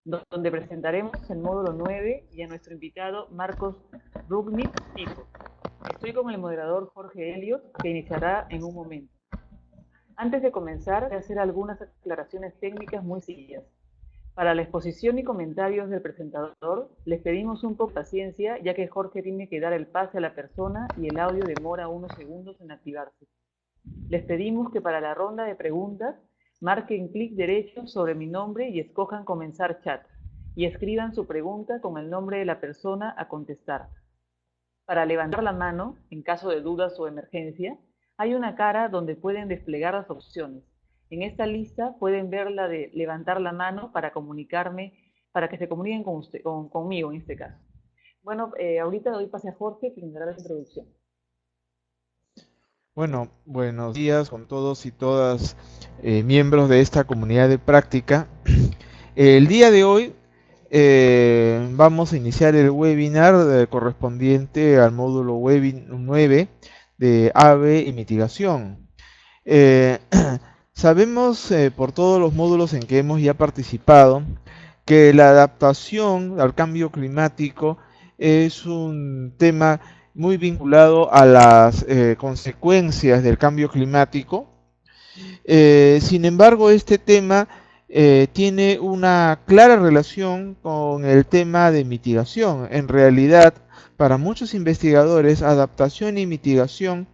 donde presentaremos el módulo 9 y a nuestro invitado Marcos Rubnik Pico. Estoy con el moderador Jorge Elliot, que iniciará en un momento. Antes de comenzar, voy a hacer algunas aclaraciones técnicas muy sencillas. Para la exposición y comentarios del presentador, les pedimos un poco de paciencia, ya que Jorge tiene que dar el pase a la persona y el audio demora unos segundos en activarse. Les pedimos que para la ronda de preguntas marquen clic derecho sobre mi nombre y escojan comenzar chat y escriban su pregunta con el nombre de la persona a contestar. Para levantar la mano, en caso de dudas o emergencia, hay una cara donde pueden desplegar las opciones. En esta lista pueden ver la de levantar la mano para que se comuniquen conmigo en este caso. Bueno, ahorita doy pase a Jorge, quien dará la introducción. Bueno, buenos días con todos y todas miembros de esta comunidad de práctica. El día de hoy vamos a iniciar el webinar correspondiente al módulo 9 de AVE y mitigación. Sabemos por todos los módulos en que hemos ya participado que la adaptación al cambio climático es un tema muy vinculado a las consecuencias del cambio climático. Sin embargo, este tema tiene una clara relación con el tema de mitigación. En realidad, para muchos investigadores, adaptación y mitigación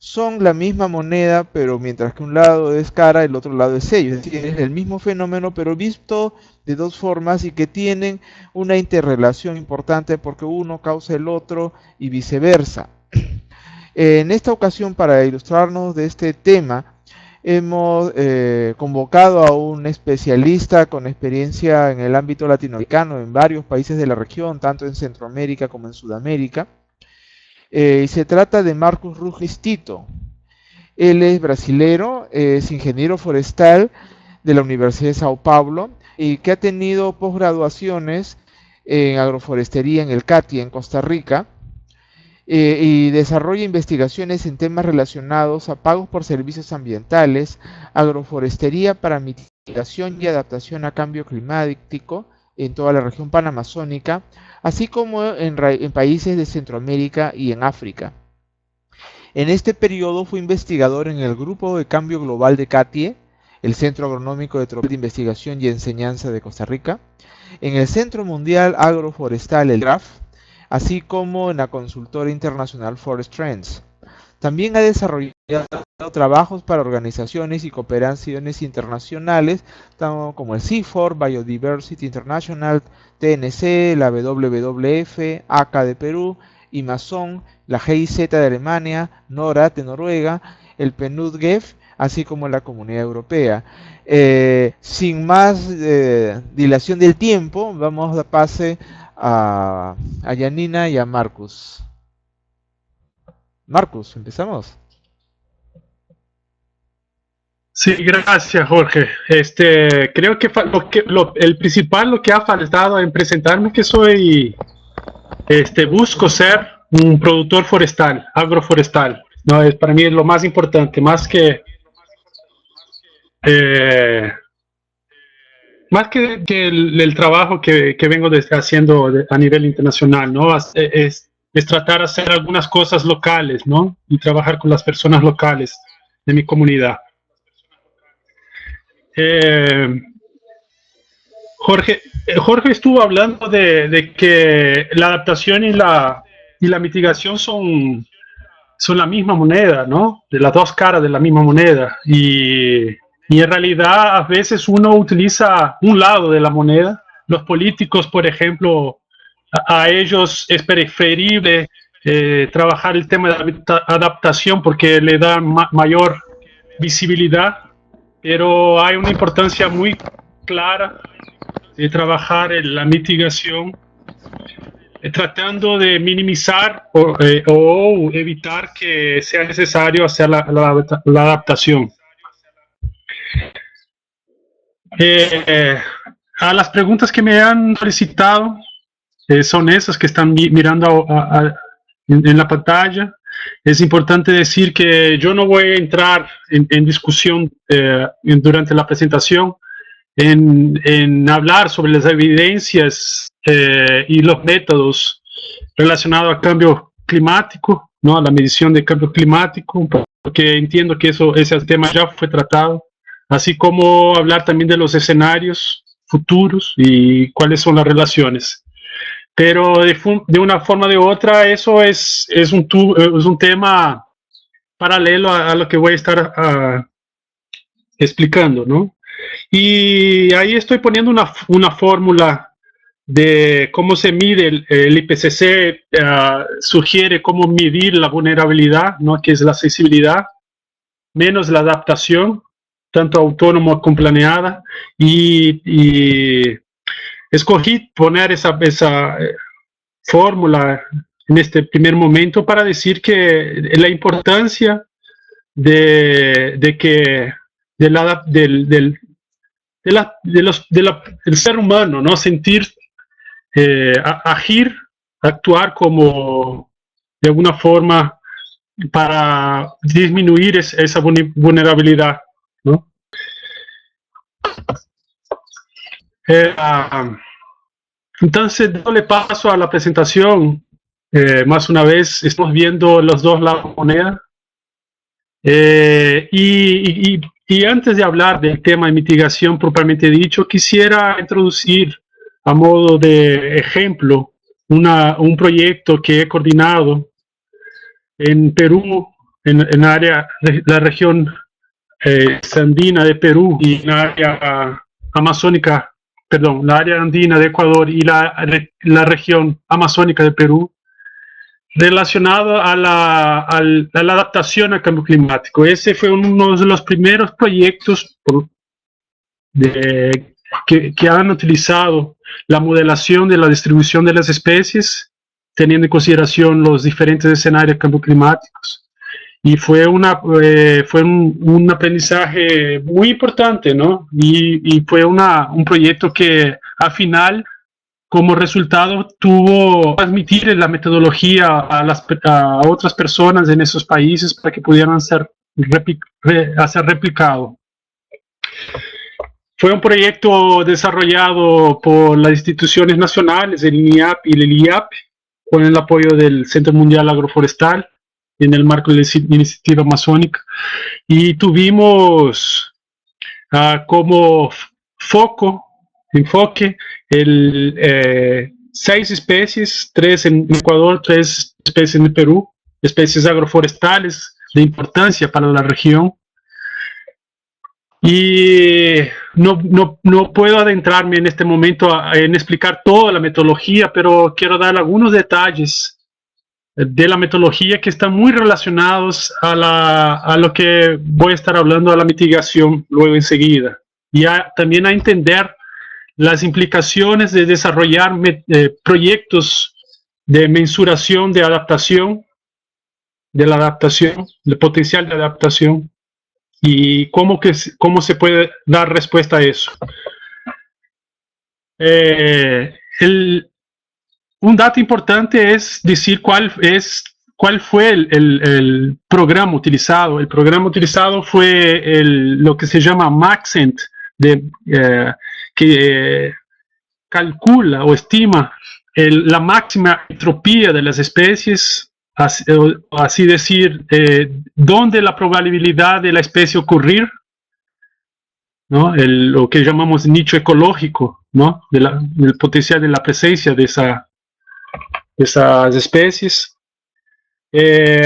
son la misma moneda, pero mientras que un lado es cara, el otro lado es sello. Es decir, es el mismo fenómeno, pero visto de dos formas y que tienen una interrelación importante porque uno causa el otro y viceversa. En esta ocasión, para ilustrarnos de este tema, hemos convocado a un especialista con experiencia en el ámbito latinoamericano en varios países de la región, tanto en Centroamérica como en Sudamérica. Se trata de Marcos Rubnik Pico. Él es brasilero, es ingeniero forestal de la Universidad de Sao Paulo y que ha tenido posgraduaciones en agroforestería en el CATI, en Costa Rica, y desarrolla investigaciones en temas relacionados a pagos por servicios ambientales, agroforestería para mitigación y adaptación a cambio climático en toda la región panamazónica, así como en países de Centroamérica y en África. En este periodo fue investigador en el Grupo de Cambio Global de CATIE, el Centro Agronómico de Investigación y Enseñanza de Costa Rica, en el Centro Mundial Agroforestal, el GRAF, así como en la consultora internacional Forest Trends. También ha desarrollado trabajos para organizaciones y cooperaciones internacionales, como el CIFOR, Biodiversity International, TNC, la WWF, ACA de Perú, IMAZON, la GIZ de Alemania, NORAD de Noruega, el PNUD-GEF, así como la Comunidad Europea. Sin más dilación del tiempo, vamos a dar pase a Janina y a Marcus. Marcus, ¿empezamos? Sí, gracias, Jorge. Creo que el principal lo que ha faltado en presentarme que soy, busco ser un productor forestal, agroforestal. No, para mí es lo más importante, más que el trabajo que vengo haciendo a nivel internacional, ¿no? Es tratar de hacer algunas cosas locales, ¿no? Y trabajar con las personas locales de mi comunidad. Jorge estuvo hablando de que la adaptación y la mitigación son la misma moneda, ¿no? De las dos caras de la misma moneda. Y en realidad a veces uno utiliza un lado de la moneda. Los políticos, por ejemplo, a ellos es preferible trabajar el tema de adaptación porque le da mayor visibilidad, pero hay una importancia muy clara de trabajar en la mitigación, tratando de minimizar o evitar que sea necesario hacer la adaptación. A las preguntas que me han solicitado son esas que están mirando en la pantalla. Es importante decir que yo no voy a entrar en discusión durante la presentación. en hablar sobre las evidencias y los métodos relacionados al cambio climático, ¿no? A la medición del cambio climático, porque entiendo que ese tema ya fue tratado, así como hablar también de los escenarios futuros y cuáles son las relaciones. Pero de una forma o de otra, eso es un tema paralelo a lo que voy a estar explicando, ¿no? Y ahí estoy poniendo una fórmula de cómo se mide el IPCC, sugiere cómo medir la vulnerabilidad, ¿no? Que es la accesibilidad, menos la adaptación, tanto autónoma como planeada, y escogí poner esa fórmula en este primer momento para decir que la importancia del ser humano, ¿no? Sentir, agir, actuar como de alguna forma para disminuir esa vulnerabilidad, ¿no? Entonces, dándole paso a la presentación, más una vez estamos viendo los dos lados de la moneda. Y antes de hablar del tema de mitigación propiamente dicho, quisiera introducir a modo de ejemplo un proyecto que he coordinado en Perú, en la región andina de Perú y en la área amazónica, perdón, la área andina de Ecuador y la región amazónica de Perú, relacionado a la adaptación al cambio climático. Ese fue uno de los primeros proyectos que han utilizado la modelación de la distribución de las especies, teniendo en consideración los diferentes escenarios de cambio climáticos. Y fue un aprendizaje muy importante, ¿no? Y fue un proyecto que al final, como resultado, tuvo que transmitir la metodología a otras personas en esos países para que pudieran ser replicado. Fue un proyecto desarrollado por las instituciones nacionales, el INIAP y el IAP, con el apoyo del Centro Mundial Agroforestal, en el marco de la Iniciativa Amazónica, y tuvimos como enfoque, 6 especies, 3 en Ecuador, 3 especies en Perú, especies agroforestales de importancia para la región. Y no puedo adentrarme en este momento en explicar toda la metodología, pero quiero dar algunos detalles de la metodología que están muy relacionados a lo que voy a estar hablando, a la mitigación luego enseguida. Y también a entender las implicaciones de desarrollar proyectos de mensuración de adaptación, del potencial de adaptación, y cómo se puede dar respuesta a eso. Un dato importante es decir cuál fue el programa utilizado. El programa utilizado fue lo que se llama Maxent, que calcula o estima la máxima entropía de las especies, así decir, dónde la probabilidad de la especie ocurrir, ¿no? Lo que llamamos nicho ecológico, ¿no? Del potencial de la presencia de esas especies.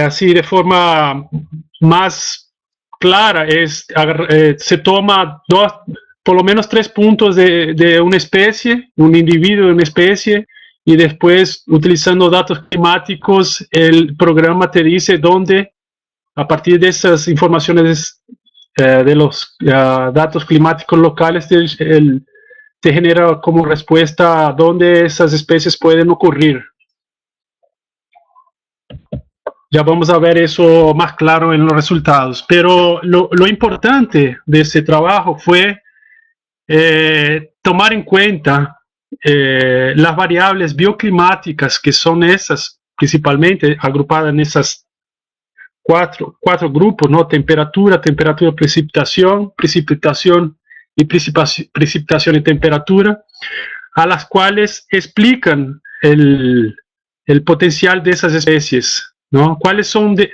Así de forma más clara se toma por lo menos 3 puntos de una especie, un individuo de una especie, y después, utilizando datos climáticos, el programa te dice dónde, a partir de esas informaciones de los datos climáticos locales, te genera como respuesta dónde esas especies pueden ocurrir. Ya vamos a ver eso más claro en los resultados. Pero lo importante de ese trabajo fue tomar en cuenta las variables bioclimáticas, que son esas, principalmente agrupadas en esas cuatro grupos, ¿no? Temperatura, precipitación y precipitación y temperatura, a las cuales explican el potencial de esas especies, ¿no? ¿Cuáles son de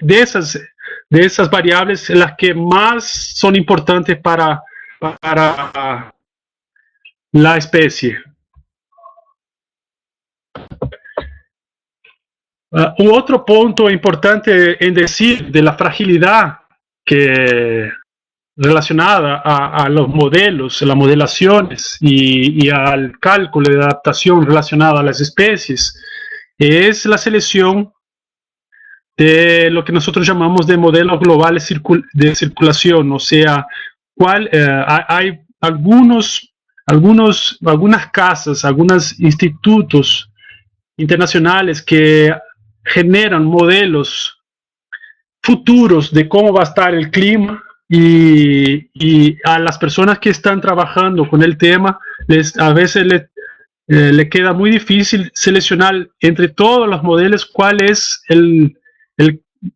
esas variables las que más son importantes para la especie? Otro punto importante en decir de la fragilidad que relacionada a los modelos, las modelaciones y al cálculo de adaptación relacionado a las especies, es la selección de lo que nosotros llamamos de modelos globales de circulación, o sea, hay algunas casas, algunos institutos internacionales que generan modelos futuros de cómo va a estar el clima, y a las personas que están trabajando con el tema a veces le queda muy difícil seleccionar entre todos los modelos cuál es el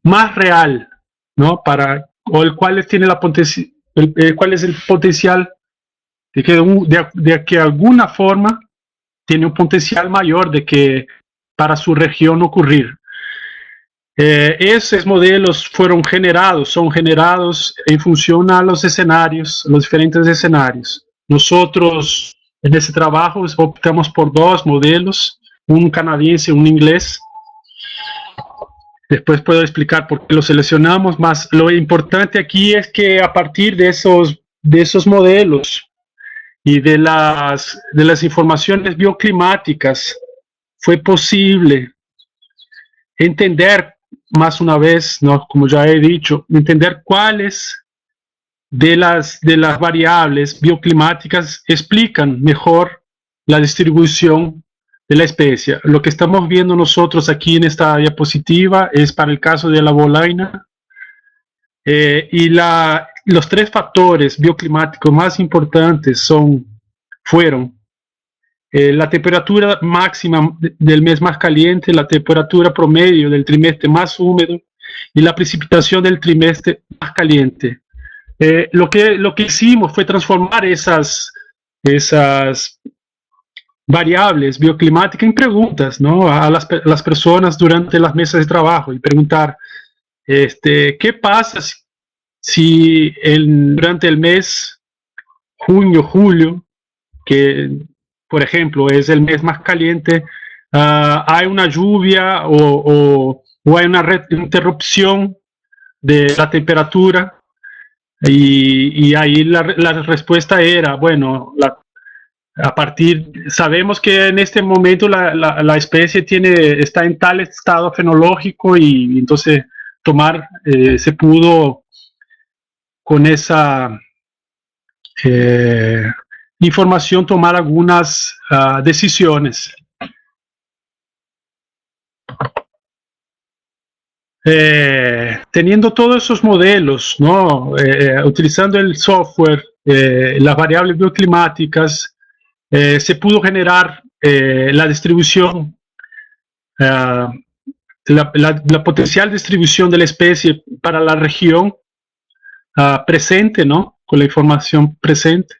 más real, ¿no? O el cual tiene cuál es el potencial de que de alguna forma tiene un potencial mayor de que para su región ocurrir. Esos modelos son generados en función a los escenarios, los diferentes escenarios. Nosotros en ese trabajo optamos por dos modelos, un canadiense y un inglés. Después puedo explicar por qué lo seleccionamos, más lo importante aquí es que a partir de esos modelos y de las informaciones bioclimáticas fue posible entender, más una vez, ¿no? Como ya he dicho, entender cuáles de las variables bioclimáticas explican mejor la distribución de la especie. Lo que estamos viendo nosotros aquí en esta diapositiva es para el caso de la bolaina, y los tres factores bioclimáticos más importantes fueron la temperatura máxima del mes más caliente, la temperatura promedio del trimestre más húmedo y la precipitación del trimestre más caliente. Lo que hicimos fue transformar esas variables bioclimáticas en preguntas, ¿no? A las personas durante las mesas de trabajo y preguntar, ¿qué pasa si durante el mes junio, julio, que por ejemplo es el mes más caliente, hay una lluvia o hay una interrupción de la temperatura? Y ahí la respuesta era, bueno, sabemos que en este momento la especie está en tal estado fenológico, y entonces se pudo con esa información tomar algunas decisiones. Teniendo todos esos modelos, ¿no? Utilizando el software, las variables bioclimáticas, se pudo generar la distribución, la potencial distribución de la especie para la región presente, ¿no? Con la información presente.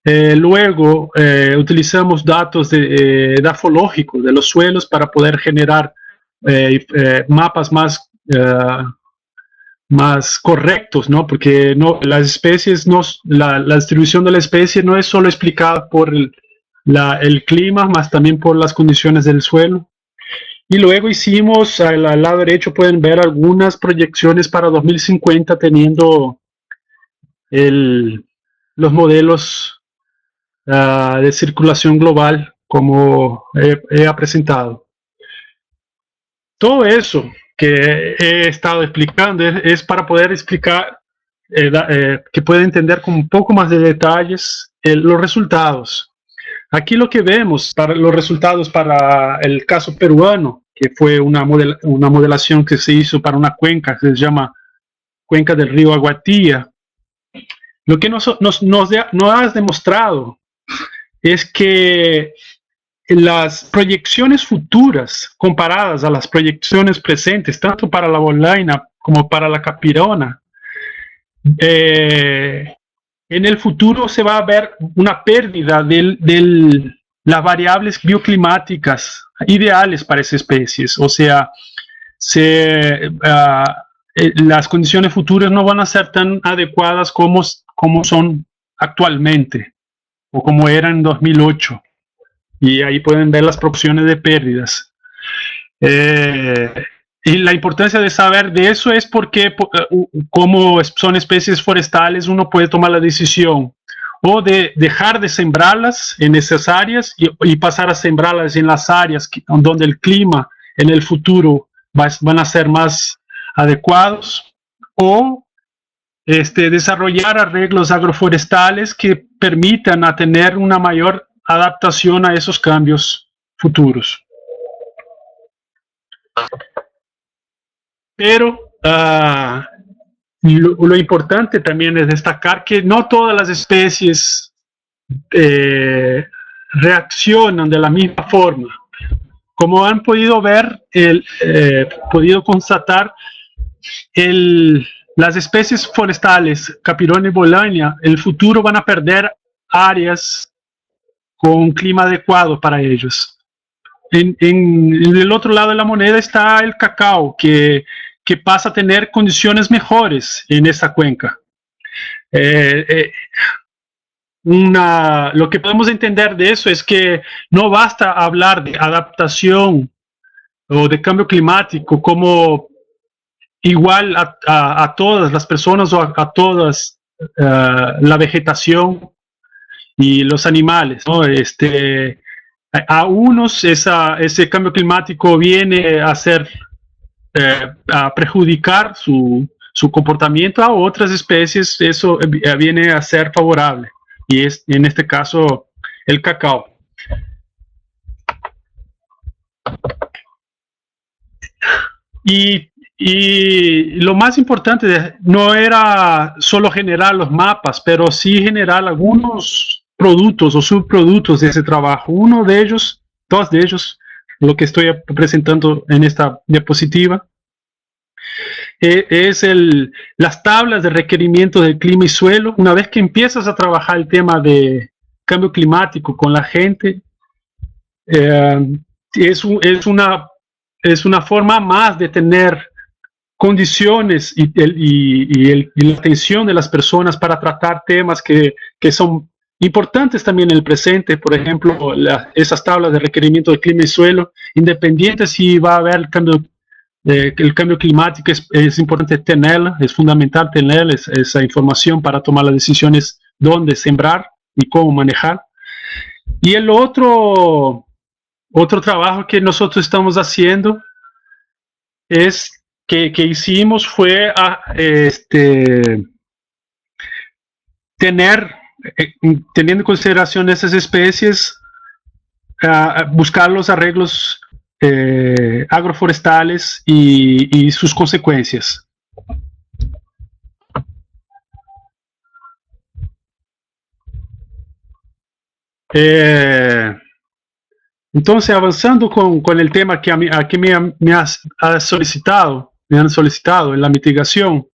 Luego utilizamos datos edafológicos de los suelos para poder generar mapas más correctos, ¿no? Porque las especies, la distribución de la especie no es solo explicada por el clima, más también por las condiciones del suelo. Y luego hicimos, al lado derecho pueden ver algunas proyecciones para 2050 teniendo los modelos de circulación global como he presentado. Todo eso que he estado explicando es para poder explicar, que pueda entender con un poco más de detalles los resultados. Aquí lo que vemos para los resultados para el caso peruano, que fue una modelación que se hizo para una cuenca que se llama Cuenca del Río Aguatía. Lo que nos ha demostrado es que las proyecciones futuras comparadas a las proyecciones presentes, tanto para la bolaina como para la capirona, en el futuro se va a ver una pérdida de las variables bioclimáticas ideales para esas especies. O sea, las condiciones futuras no van a ser tan adecuadas como son actualmente o como eran en 2008. Y ahí pueden ver las proporciones de pérdidas. Y la importancia de saber de eso es porque, como son especies forestales, uno puede tomar la decisión o de dejar de sembrarlas en esas áreas y pasar a sembrarlas en las áreas donde el clima en el futuro van a ser más adecuados, o desarrollar arreglos agroforestales que permitan a tener una mayor adaptación a esos cambios futuros. Pero lo importante también es destacar que no todas las especies reaccionan de la misma forma. Como han podido ver, podido constatar, las especies forestales, Capirona y Bolaña, en el futuro van a perder áreas con clima adecuado para ellos. En el otro lado de la moneda está el cacao, que pasa a tener condiciones mejores en esa cuenca. Lo que podemos entender de eso es que no basta hablar de adaptación o de cambio climático como igual a todas las personas o a todas la vegetación y los animales, ¿no? A unos ese cambio climático viene a a perjudicar su comportamiento, a otras especies eso viene a ser favorable, y es en este caso el cacao. Y lo más importante no era solo generar los mapas, pero sí generar algunos productos o subproductos de ese trabajo. Dos de ellos, lo que estoy presentando en esta diapositiva, es las tablas de requerimientos del clima y suelo. Una vez que empiezas a trabajar el tema de cambio climático con la gente, es una forma más de tener condiciones y la atención de las personas para tratar temas que son importantes también en el presente. Por ejemplo, esas tablas de requerimiento de clima y suelo, independiente si va a haber el cambio climático, es importante tenerla, es fundamental tener esa información para tomar las decisiones dónde sembrar y cómo manejar. Y el otro trabajo que nosotros estamos haciendo que hicimos fue teniendo en consideración esas especies, buscar los arreglos agroforestales y sus consecuencias. Entonces, avanzando con el tema que aquí me han solicitado en la mitigación,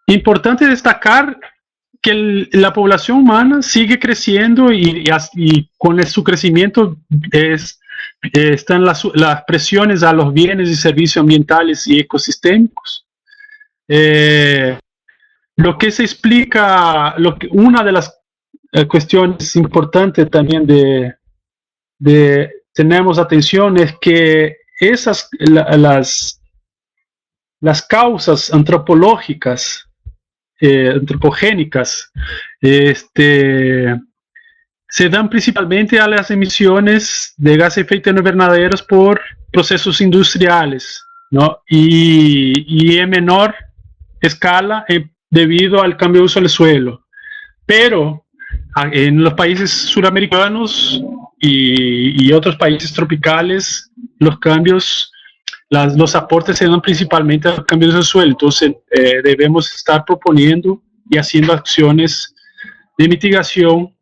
importante destacar que la población humana sigue creciendo y con su crecimiento están las presiones a los bienes y servicios ambientales y ecosistémicos. Lo que se explica, una de las cuestiones importantes también tenemos atención es que las causas antropológicas, antropogénicas, se dan principalmente a las emisiones de gases de efecto invernadero por procesos industriales, ¿no? Y en menor escala debido al cambio de uso del suelo. Pero en los países suramericanos y otros países tropicales, los cambios, los aportes se dan principalmente a los cambios del suelo. Entonces debemos estar proponiendo y haciendo acciones de mitigación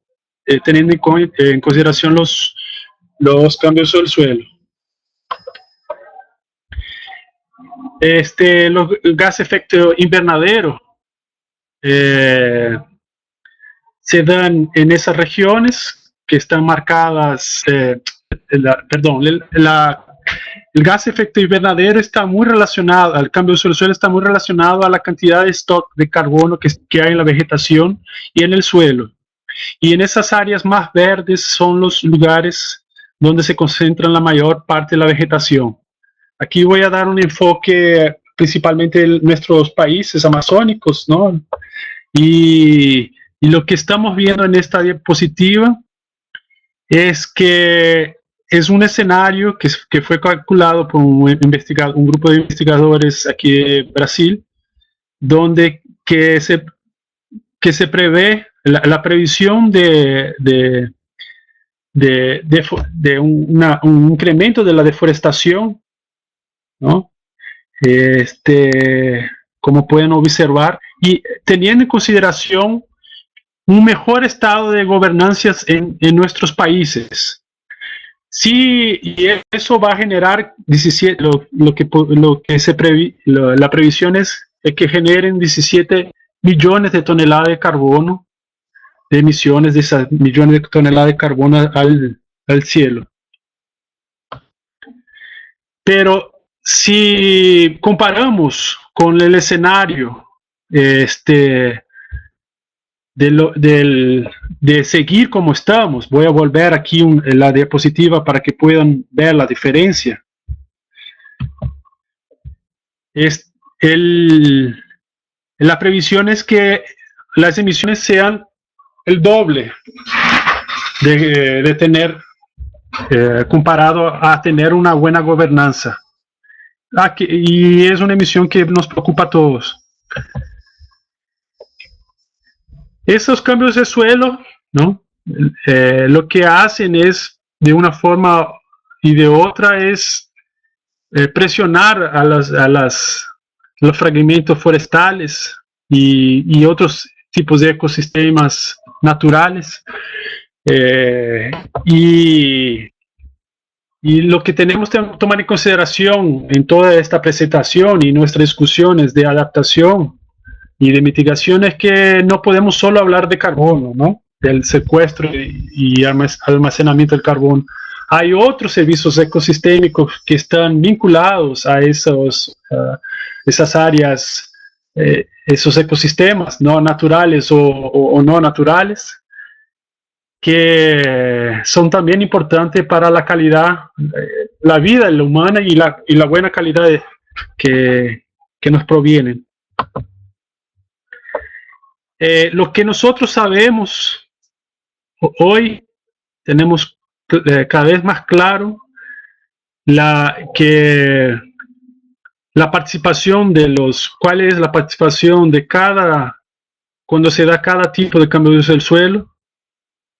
teniendo en consideración los cambios del suelo. Los gases de efecto invernadero se dan en esas regiones que están marcadas, el gas de efecto invernadero está muy relacionado, al cambio del suelo está muy relacionado a la cantidad de stock de carbono que hay en la vegetación y en el suelo. Y en esas áreas más verdes son los lugares donde se concentra la mayor parte de la vegetación. Aquí voy a dar un enfoque principalmente en nuestros países amazónicos, ¿no? Y lo que estamos viendo en esta diapositiva es que es un escenario que fue calculado por un grupo de investigadores aquí de Brasil, donde que se prevé la previsión de un incremento de la deforestación, ¿no? Como pueden observar, y teniendo en consideración un mejor estado de gobernanza en nuestros países. Sí, y eso va a generar 17, la previsión es que generen 17 millones de toneladas de carbono, de emisiones de esas millones de toneladas de carbono al cielo. Pero si comparamos con el escenario de seguir como estamos, voy a volver aquí la diapositiva para que puedan ver la diferencia. La previsión es que las emisiones sean el doble de tener, comparado a tener una buena gobernanza. Y es una emisión que nos preocupa a todos. Esos cambios de suelo, ¿no? Lo que hacen es, de una forma y de otra, es presionar a los fragmentos forestales y otros tipos de ecosistemas naturales. Y lo que tenemos que tomar en consideración en toda esta presentación y nuestras discusiones de adaptación y de mitigación es que no podemos solo hablar de carbono, ¿no? Del secuestro y almacenamiento del carbono. Hay otros servicios ecosistémicos que están vinculados a esas áreas, esos ecosistemas, ¿no? Naturales o no naturales, que son también importantes para la calidad, la vida de la humana y la buena calidad que nos provienen. Lo que nosotros sabemos hoy, tenemos cada vez más claro que la participación cuál es la participación de cuando se da cada tipo de cambio de uso del suelo,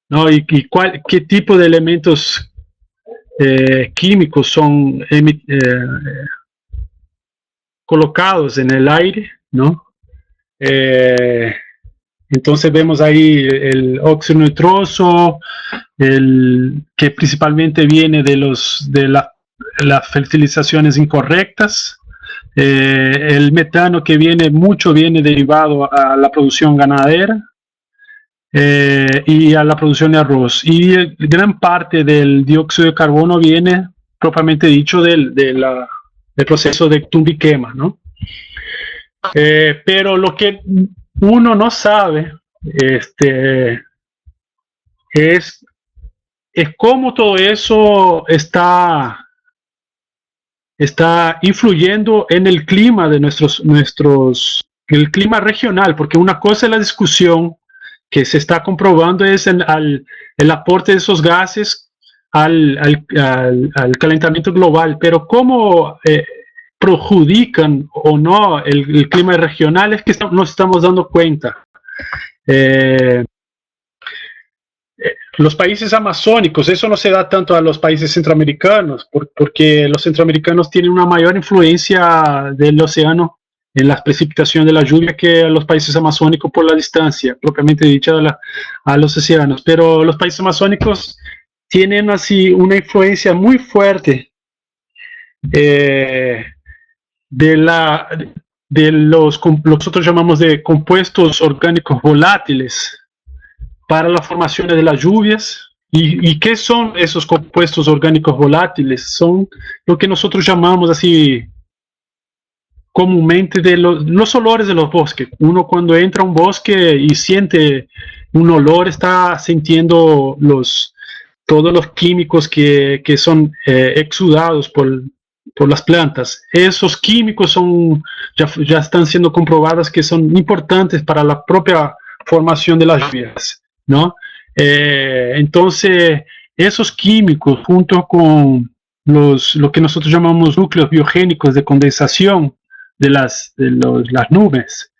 ¿no? Y qué tipo de elementos químicos son colocados en el aire, ¿no? Entonces vemos ahí el óxido nitroso, que principalmente viene de las fertilizaciones incorrectas, el metano que viene derivado a la producción ganadera y a la producción de arroz. Y gran parte del dióxido de carbono viene, propiamente dicho, del proceso de tumba y quema, ¿no? Pero lo que uno no sabe es cómo todo eso está influyendo en el clima de el clima regional, porque una cosa es la discusión que se está comprobando es el aporte de esos gases al calentamiento global, pero cómo perjudican o no el clima regional es que nos estamos dando cuenta. Los países amazónicos, eso no se da tanto a los países centroamericanos, porque los centroamericanos tienen una mayor influencia del océano en las precipitaciones de la lluvia que los países amazónicos por la distancia, propiamente dicha a los océanos. Pero los países amazónicos tienen así una influencia muy fuerte de, la, de nosotros llamamos de compuestos orgánicos volátiles para la formación de las lluvias. ¿Y qué son esos compuestos orgánicos volátiles? Son lo que nosotros llamamos así comúnmente de los olores de los bosques. Uno cuando entra a un bosque y siente un olor, está sintiendo todos los químicos que son exudados por las plantas. Esos químicos ya están siendo comprobados que son importantes para la propia formación de las lluvias, ¿no? Entonces, esos químicos junto con lo que nosotros llamamos núcleos biogénicos de condensación las nubes,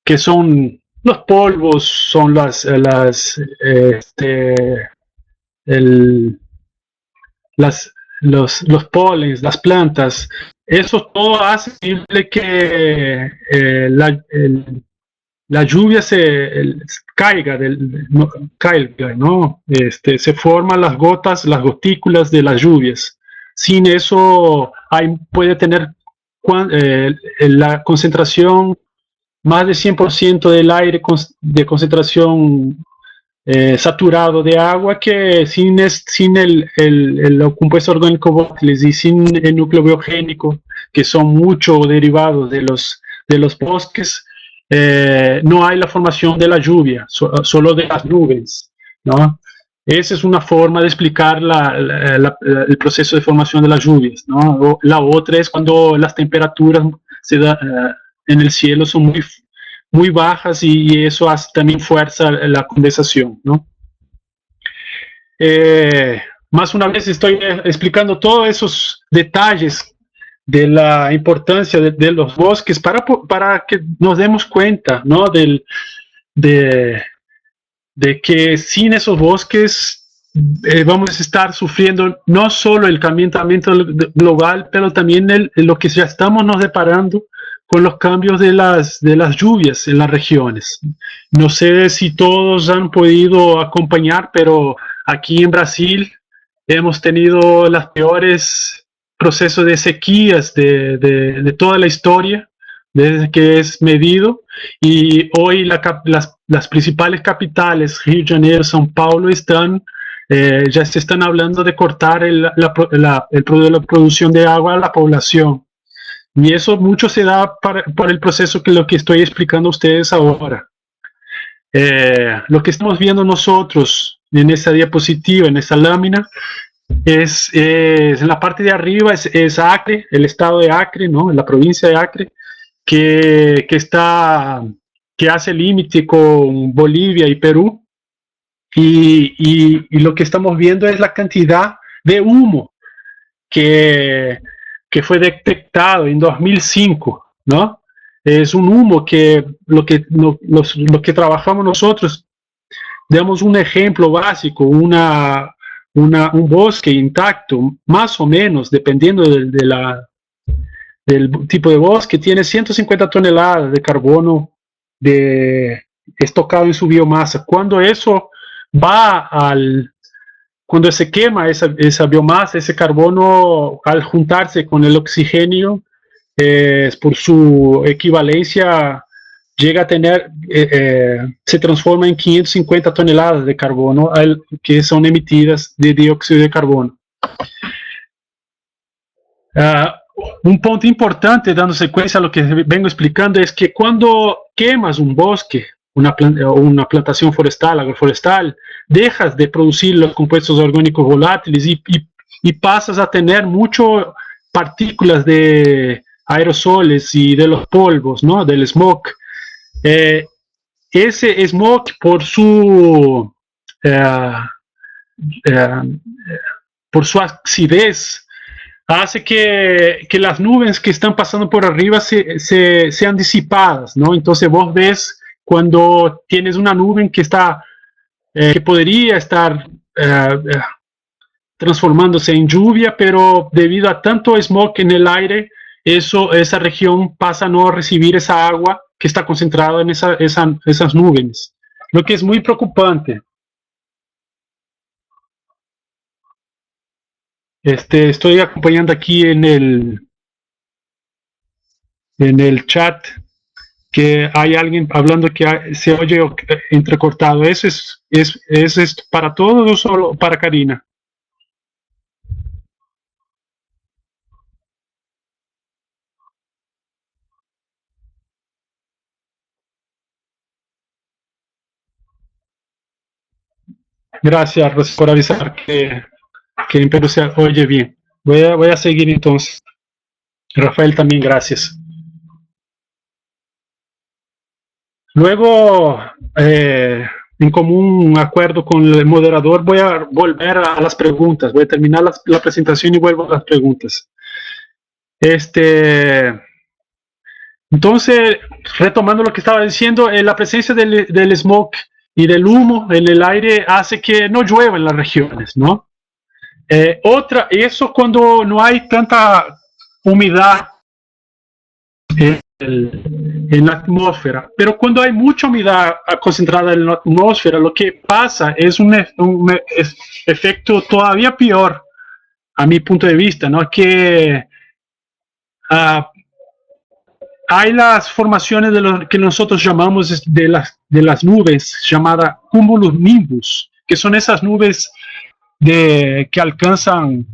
que son los polvos, son los polens, las plantas, eso todo hace posible que la lluvia caiga, ¿no? Se forman las gotas, las gotículas de las lluvias. Sin eso puede tener la concentración, más de 100% del aire de concentración saturado de agua, que sin el compuesto orgánico volátiles y sin el núcleo biogénico, que son muchos derivados de los bosques, no hay la formación de la lluvia, solo de las nubes, ¿no? Esa es una forma de explicar el proceso de formación de las lluvias, ¿no? La otra es cuando las temperaturas en el cielo son muy bajas y eso hace también fuerza la condensación, ¿no? Más una vez estoy explicando todos esos detalles de la importancia de los bosques para que nos demos cuenta, ¿no? De que sin esos bosques vamos a estar sufriendo no solo el calentamiento global, pero también lo que ya estamos nos deparando con los cambios de las lluvias en las regiones. No sé si todos han podido acompañar, pero aquí en Brasil hemos tenido los peores procesos de sequías de toda la historia, desde que es medido, y hoy las principales capitales, Rio de Janeiro, São Paulo, ya se están hablando de cortar la producción de agua a la población. Y eso mucho se da por el proceso lo que estoy explicando a ustedes ahora. Lo que estamos viendo nosotros en esa diapositiva, en esa lámina, en la parte de arriba es Acre, el estado de Acre, ¿no? La provincia de Acre, que hace límite con Bolivia y Perú, y lo que estamos viendo es la cantidad de humo que fue detectado en 2005, ¿no? Es un humo que lo que trabajamos nosotros, damos un ejemplo básico, un bosque intacto, más o menos, dependiendo del tipo de bosque, tiene 150 toneladas de carbono estocado en su biomasa. Cuando eso cuando se quema esa biomasa, ese carbono, al juntarse con el oxígeno, por su equivalencia, llega a tener, se transforma en 550 toneladas de carbono que son emitidas de dióxido de carbono. Un punto importante, dando secuencia a lo que vengo explicando, es que cuando quemas un bosque, una plantación forestal, agroforestal, dejas de producir los compuestos orgánicos volátiles y pasas a tener muchas partículas de aerosoles y de los polvos, ¿no? Del smog. Ese smog, por su acidez, hace que las nubes que están pasando por arriba sean disipadas, ¿no? Entonces vos ves cuando tienes una nube que podría estar transformándose en lluvia, pero debido a tanto smog en el aire, esa región pasa a no recibir esa agua que está concentrada en esas nubes, lo que es muy preocupante. Estoy acompañando aquí en en el chat que hay alguien hablando que se oye entrecortado. ¿Eso es para todos o solo para Karina? Gracias por avisar que en Perú se oye bien. Voy a seguir entonces. Rafael también, gracias. Luego, en común acuerdo con el moderador, voy a volver a las preguntas. Voy a terminar la presentación y vuelvo a las preguntas. Entonces, retomando lo que estaba diciendo, la presencia del smoke y del humo en el aire hace que no llueva en las regiones, ¿no? Eso cuando no hay tanta humedad en la atmósfera, pero cuando hay mucha humedad concentrada en la atmósfera, lo que pasa es un efecto todavía peor, a mi punto de vista, ¿no? Que hay las formaciones de lo que nosotros llamamos de las nubes, llamadas cumulonimbus, que son esas nubes que alcanzan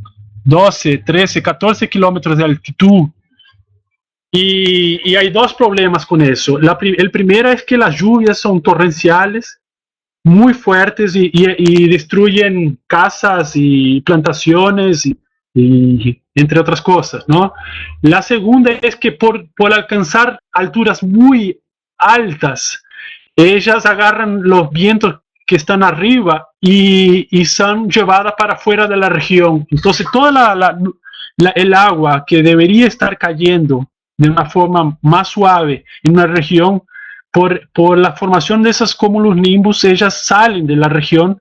12, 13, 14 kilómetros de altitud. Y hay dos problemas con eso. El primero es que las lluvias son torrenciales, muy fuertes y destruyen casas y plantaciones y entre otras cosas, ¿no? La segunda es que por alcanzar alturas muy altas, ellas agarran los vientos que están arriba y son llevadas para afuera de la región. Entonces toda el agua que debería estar cayendo de una forma más suave en una región, por la formación de esas cumulonimbus, ellas salen de la región,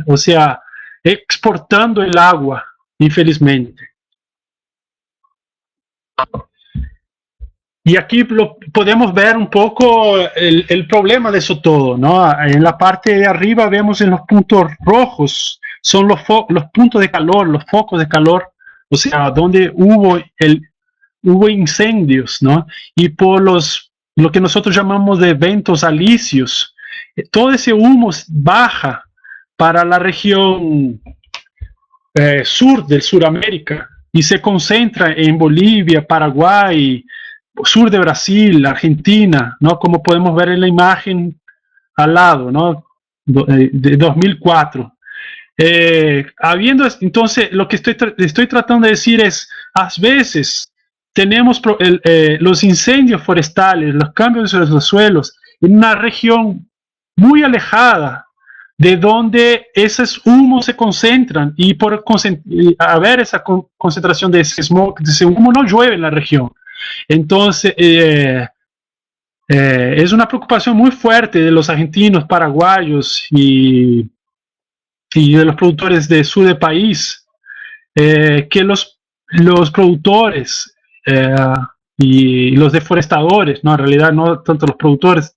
o sea, exportando el agua, infelizmente. Y aquí podemos ver un poco el problema de eso todo, ¿no? En la parte de arriba vemos en los puntos rojos, son los puntos de calor, los focos de calor, o sea, donde hubo incendios, ¿no? Y por lo que nosotros llamamos de eventos alisios, todo ese humo baja para la región sur del Suramérica y se concentra en Bolivia, Paraguay, sur de Brasil, Argentina, ¿no? Como podemos ver en la imagen al lado, ¿no? De 2004. Entonces, lo que estoy tratando de decir es, a veces tenemos los incendios forestales, los cambios de los suelos en una región muy alejada de donde esos humos se concentran, y por haber esa concentración de ese smog, de ese humo, no llueve en la región. Entonces, es una preocupación muy fuerte de los argentinos, paraguayos y de los productores del sur del país, que los productores y los deforestadores, ¿no? En realidad no tanto los productores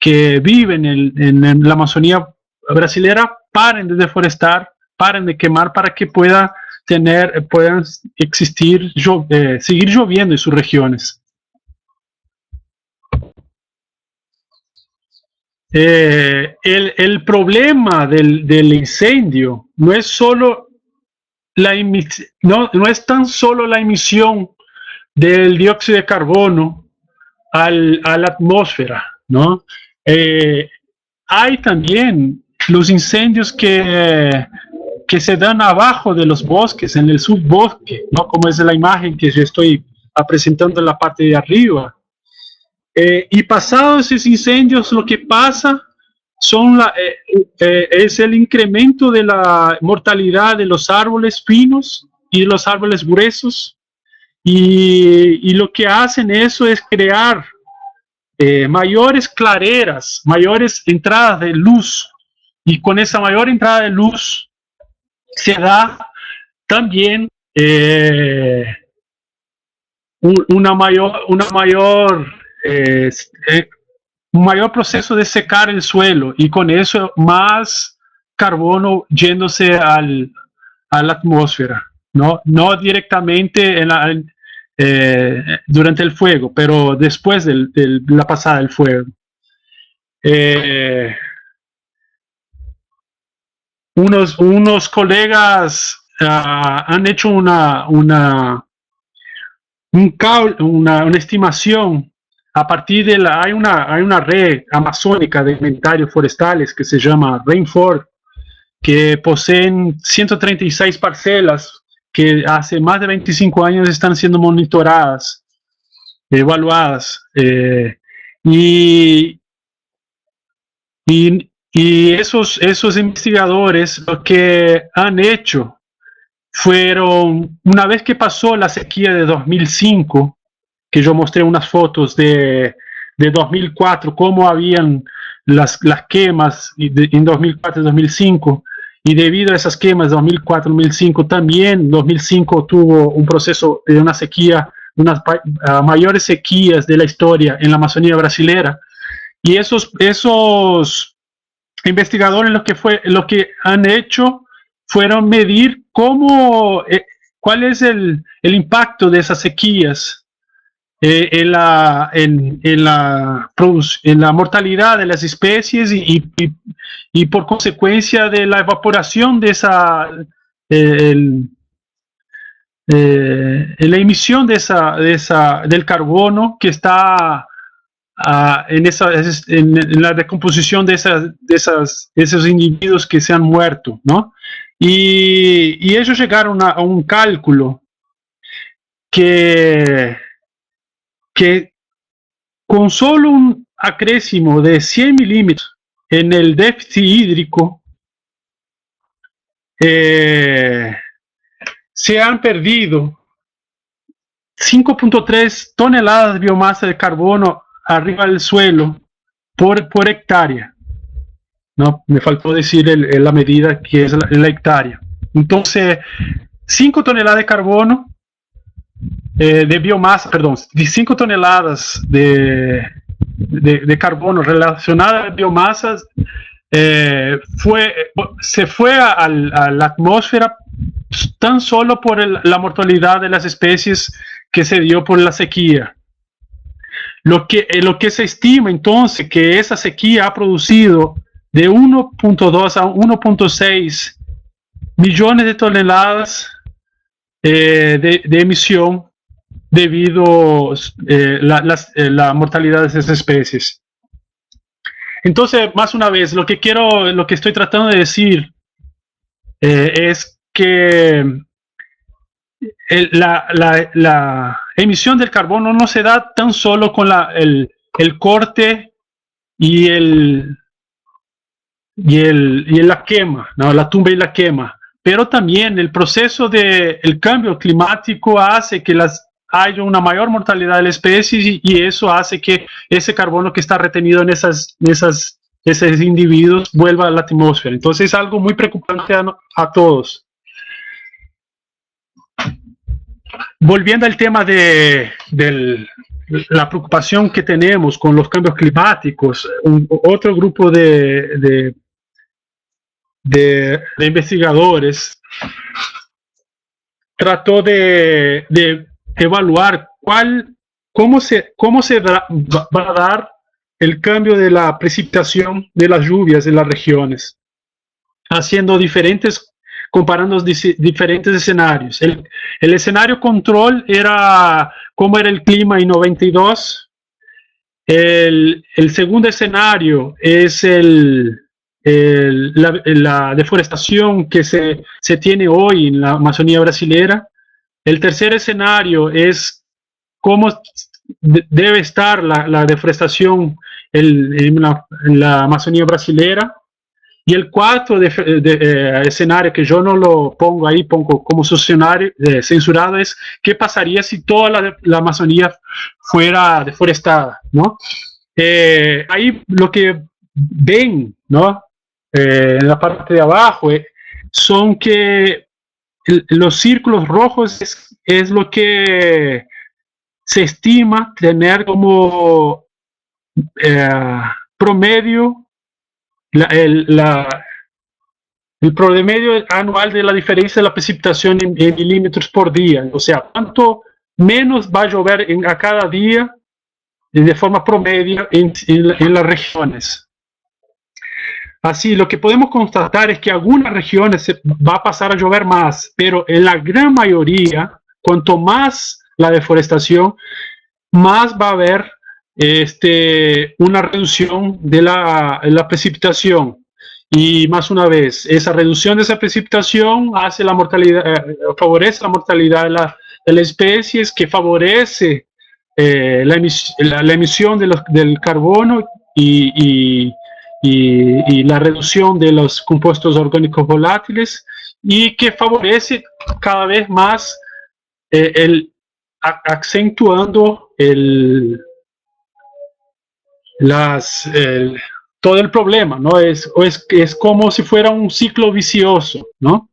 que viven en la Amazonía brasilera, paren de deforestar, paren de quemar para que puedan existir, seguir lloviendo en sus regiones. El problema del incendio no es solo no es tan solo la emisión del dióxido de carbono a la atmósfera, ¿no? Hay también los incendios que se dan abajo de los bosques, en el subbosque, ¿no? Como es la imagen que yo estoy presentando en la parte de arriba. Y pasados esos incendios, lo que pasa es el incremento de la mortalidad de los árboles finos y de los árboles gruesos, y lo que hacen eso es crear mayores clareras, mayores entradas de luz, y con esa mayor entrada de luz se da también un mayor proceso de secar el suelo, y con eso más carbono yéndose a la atmósfera, no directamente durante el fuego, pero después de la pasada del fuego. Unos colegas han hecho una estimación a partir de hay una red amazónica de inventarios forestales que se llama Rainforest, que poseen 136 parcelas que hace más de 25 años están siendo monitoradas, evaluadas, y esos investigadores lo que han hecho fueron, una vez que pasó la sequía de 2005, que yo mostré unas fotos de 2004, cómo habían las quemas en 2004 y 2005, y debido a esas quemas de 2004-2005, también 2005 tuvo un proceso de una sequía, unas mayores sequías de la historia en la Amazonía brasilera, y esos investigadores lo que han hecho fueron medir cuál es el impacto de esas sequías en la mortalidad de las especies y por consecuencia de la evaporación de la emisión del carbono que está en la decomposición de esos individuos que se han muerto, ¿no? Y ellos llegaron a un cálculo que con solo un acréscimo de 100 milímetros en el déficit hídrico, se han perdido 5.3 toneladas de biomasa de carbono arriba del suelo por hectárea. No, me faltó decir la medida que es la hectárea. Entonces, 5 toneladas de carbono de biomasa, perdón, 5 toneladas de carbono relacionadas a biomasas se fue a la atmósfera tan solo por la mortalidad de las especies que se dio por la sequía. Lo que se estima entonces que esa sequía ha producido de 1.2 a 1.6 millones de toneladas de emisión debido a la mortalidad de esas especies. Entonces, más una vez, lo que estoy tratando de decir es que la emisión del carbono no se da tan solo con el corte y la quema, ¿no? La tumba y la quema, pero también el proceso del cambio climático hace que haya una mayor mortalidad de la especie y eso hace que ese carbono que está retenido en esos individuos vuelva a la atmósfera. Entonces es algo muy preocupante a todos. Volviendo al tema de la preocupación que tenemos con los cambios climáticos, otro grupo de investigadores trató de evaluar cómo se va a dar el cambio de la precipitación de las lluvias en las regiones, comparando diferentes escenarios. El escenario control era cómo era el clima en 92. El segundo escenario es la deforestación que se tiene hoy en la Amazonía brasilera. El tercer escenario es cómo debe estar la deforestación en la Amazonía brasilera. Y el cuarto escenario, que yo no lo pongo ahí, pongo como censurado, es qué pasaría si toda la Amazonía fuera deforestada, ¿no? Ahí lo que ven, ¿no? En la parte de abajo son que los círculos rojos es lo que se estima tener como promedio el promedio anual de la diferencia de la precipitación en milímetros por día. O sea, cuánto menos va a llover a cada día de forma promedio en las regiones. Así, lo que podemos constatar es que algunas regiones va a pasar a llover más, pero en la gran mayoría, cuanto más la deforestación, más va a haber una reducción de la precipitación. Y más una vez, esa reducción de esa precipitación hace la mortalidad, favorece la mortalidad de las especies, que favorece la emisión del carbono y la reducción de los compuestos orgánicos volátiles, y que favorece cada vez más acentuando todo el problema, ¿no? Es como si fuera un ciclo vicioso, ¿no?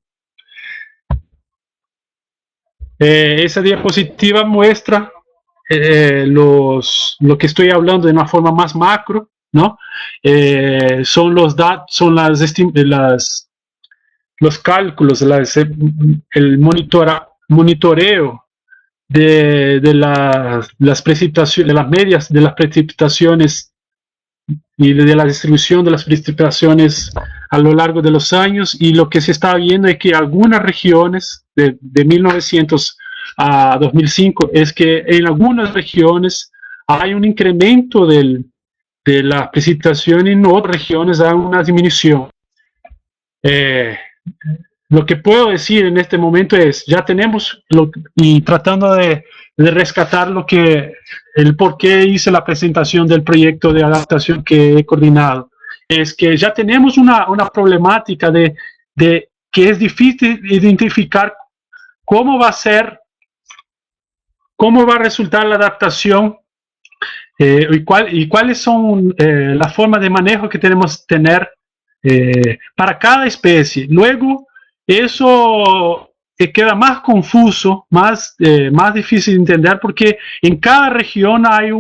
Esa diapositiva muestra lo que estoy hablando de una forma más macro, ¿no? Son los cálculos, el monitoreo de las precipitaciones, de las medias de las precipitaciones y de la distribución de las precipitaciones a lo largo de los años, y lo que se está viendo es que algunas regiones de 1900 a 2005 es que en algunas regiones hay un incremento de la precipitación y en otras regiones hay una disminución. Lo que puedo decir en este momento es, ya tenemos, y tratando de rescatar el por qué hice la presentación del proyecto de adaptación que he coordinado, es que ya tenemos una problemática de que es difícil identificar cómo va a resultar la adaptación y cuáles son las formas de manejo que tenemos que tener para cada especie. Luego, eso queda más confuso, más difícil de entender, porque en cada región hay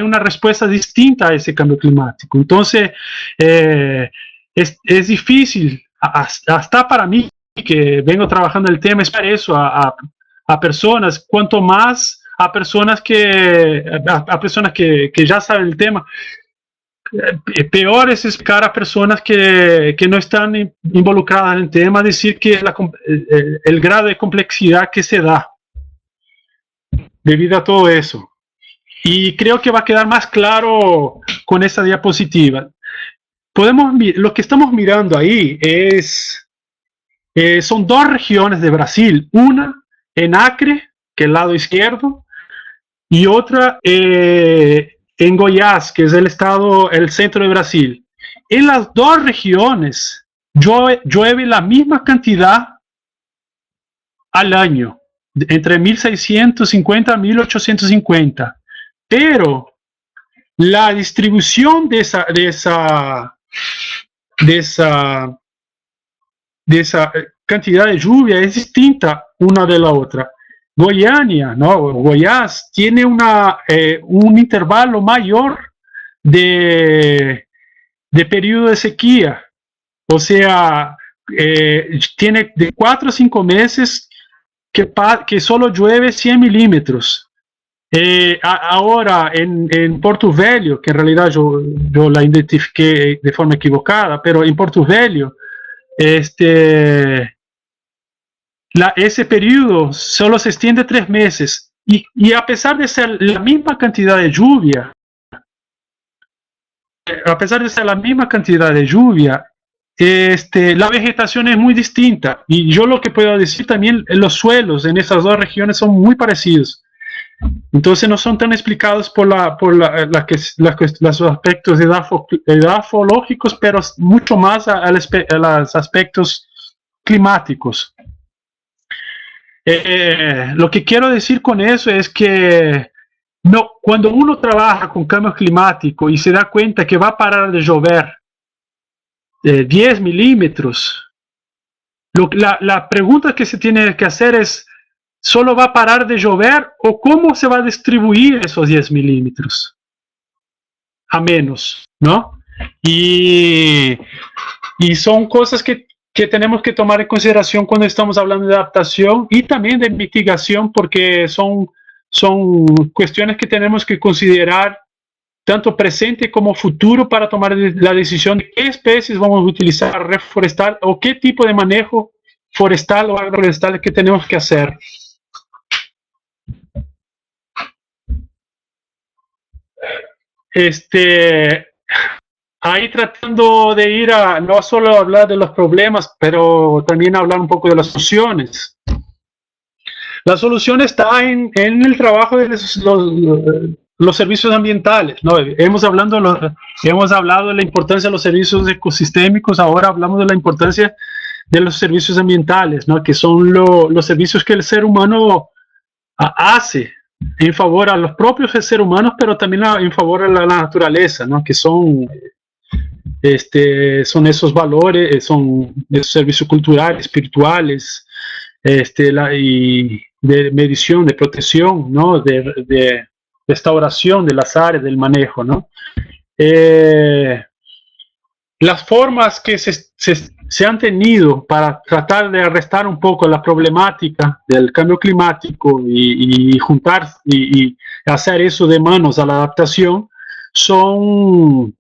una respuesta distinta a ese cambio climático. Entonces, es difícil, hasta para mí, que vengo trabajando el tema, es para eso, a personas, cuanto más a personas que ya saben el tema. Peor es explicar a personas que no están involucradas en el tema, decir que el grado de complejidad que se da debido a todo eso. Y creo que va a quedar más claro con esta diapositiva. Lo que estamos mirando ahí son dos regiones de Brasil, una en Acre, que es el lado izquierdo, y otra en Goiás, que es el centro de Brasil. En las dos regiones llueve la misma cantidad al año, entre 1650 y 1850, pero la distribución de esa cantidad de lluvia es distinta una de la otra. Goiânia, ¿no? Goiás tiene un intervalo mayor de periodo de sequía, o sea, tiene de 4 a 5 meses que solo llueve 100 milímetros. Ahora en Porto Velho, que en realidad yo la identifiqué de forma equivocada, pero en Porto Velho, ese periodo solo se extiende 3 meses, y a pesar de ser la misma cantidad de lluvia, la vegetación es muy distinta, y yo lo que puedo decir también, los suelos en esas dos regiones son muy parecidos. Entonces no son tan explicados por los aspectos edafológicos, pero mucho más a los aspectos climáticos. Lo que quiero decir con eso es que cuando uno trabaja con cambio climático y se da cuenta que va a parar de llover 10 milímetros, la pregunta que se tiene que hacer es, ¿solo va a parar de llover o cómo se va a distribuir esos 10 milímetros? A menos, ¿no? Y son cosas que tenemos que tomar en consideración cuando estamos hablando de adaptación y también de mitigación, porque son son cuestiones que tenemos que considerar tanto presente como futuro para tomar la decisión de qué especies vamos a utilizar reforestal o qué tipo de manejo forestal o agroforestal que tenemos que hacer. Ahí tratando de ir a no solo hablar de los problemas, pero también hablar un poco de las soluciones. La solución está en el trabajo de los servicios ambientales, ¿no? Hemos hablado de la importancia de los servicios ecosistémicos, ahora hablamos de la importancia de los servicios ambientales, ¿no? Que son los servicios que el ser humano hace en favor a los propios seres humanos, pero también en favor a la naturaleza, ¿no? Que son esos valores, son esos servicios culturales, espirituales, y de medición, de protección, ¿no? De restauración de las áreas, del manejo, ¿no? Las formas que se han tenido para tratar de arrestar un poco la problemática del cambio climático y juntar y hacer eso de manos a la adaptación son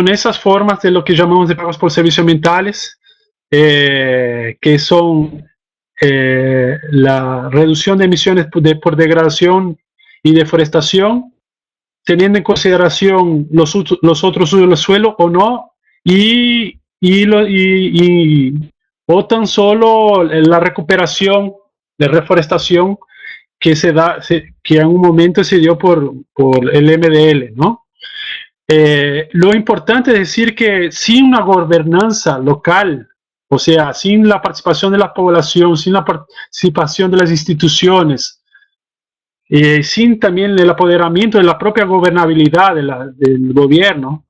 esas formas de lo que llamamos de pagos por servicios ambientales, que son la reducción de emisiones por degradación y deforestación, teniendo en consideración los otros usos del suelo o no, o tan solo la recuperación de reforestación que que en un momento se dio por el MDL, ¿no? Lo importante es decir que sin una gobernanza local, o sea, sin la participación de la población, sin la participación de las instituciones, sin también el apoderamiento de la propia gobernabilidad del gobierno,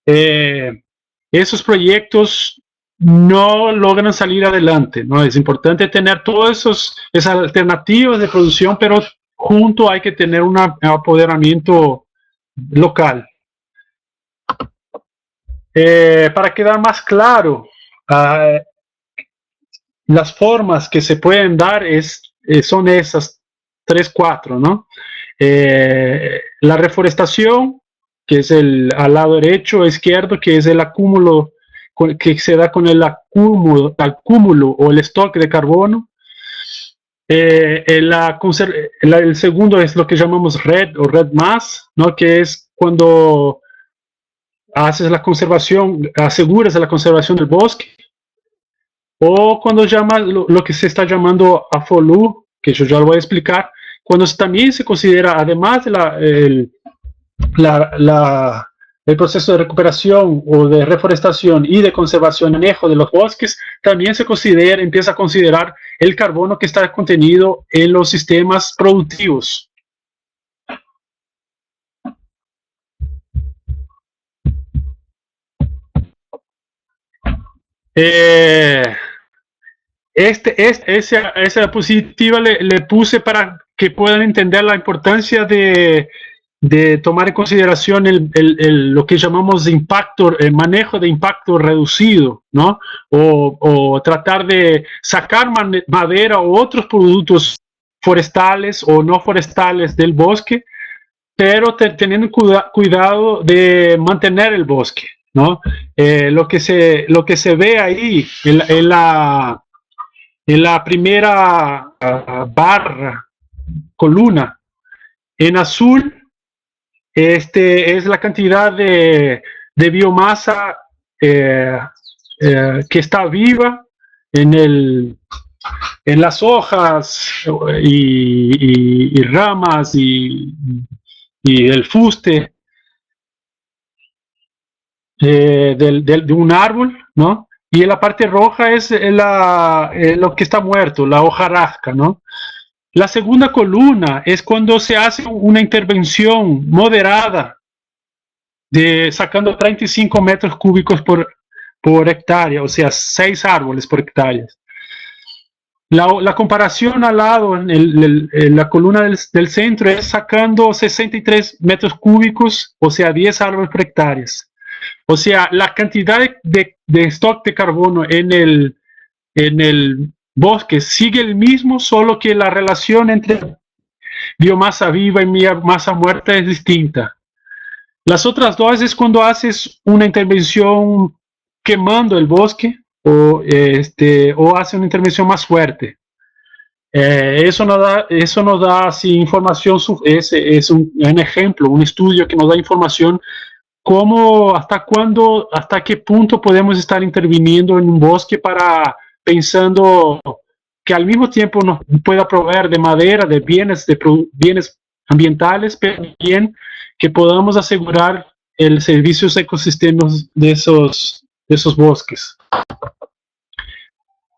esos proyectos no logran salir adelante, ¿no? Es importante tener todas esas alternativas de producción, pero junto hay que tener un apoderamiento local. Para quedar más claro, las formas que se pueden dar son esas 3, 4, ¿no? La reforestación, que es al lado derecho o izquierdo, que es el acúmulo, que se da con el acúmulo o el stock de carbono. El segundo es lo que llamamos red o red más, ¿no? Que es cuando haces la conservación, aseguras la conservación del bosque, o cuando llamas lo que se está llamando AFOLU, que yo ya lo voy a explicar, cuando también se considera, además de el proceso de recuperación o de reforestación y de conservación y manejo de los bosques, también empieza a considerar el carbono que está contenido en los sistemas productivos. Esa diapositiva le puse para que puedan entender la importancia de tomar en consideración lo que llamamos impacto, el manejo de impacto reducido, ¿no? O tratar de sacar madera o otros productos forestales o no forestales del bosque, pero teniendo cuidado de mantener el bosque, ¿no? Lo que se ve ahí en la primera columna en azul, es la cantidad de biomasa que está viva en las hojas y ramas y el fuste de un árbol, ¿no? Y en la parte roja es lo que está muerto, la hojarasca, ¿no? La segunda columna es cuando se hace una intervención moderada, sacando 35 metros cúbicos por hectárea, o sea, 6 árboles por hectárea. La comparación al lado, en la columna del centro, es sacando 63 metros cúbicos, o sea, 10 árboles por hectárea. O sea, la cantidad de stock de carbono en el bosque sigue el mismo, solo que la relación entre biomasa viva y biomasa muerta es distinta. Las otras dos es cuando haces una intervención quemando el bosque o hace una intervención más fuerte. Eso nos da así, información, es un ejemplo, un estudio que nos da información cómo, hasta qué punto podemos estar interviniendo en un bosque pensando que al mismo tiempo nos pueda proveer de madera, de bienes ambientales, pero también que podamos asegurar el servicios ecosistemas de esos bosques.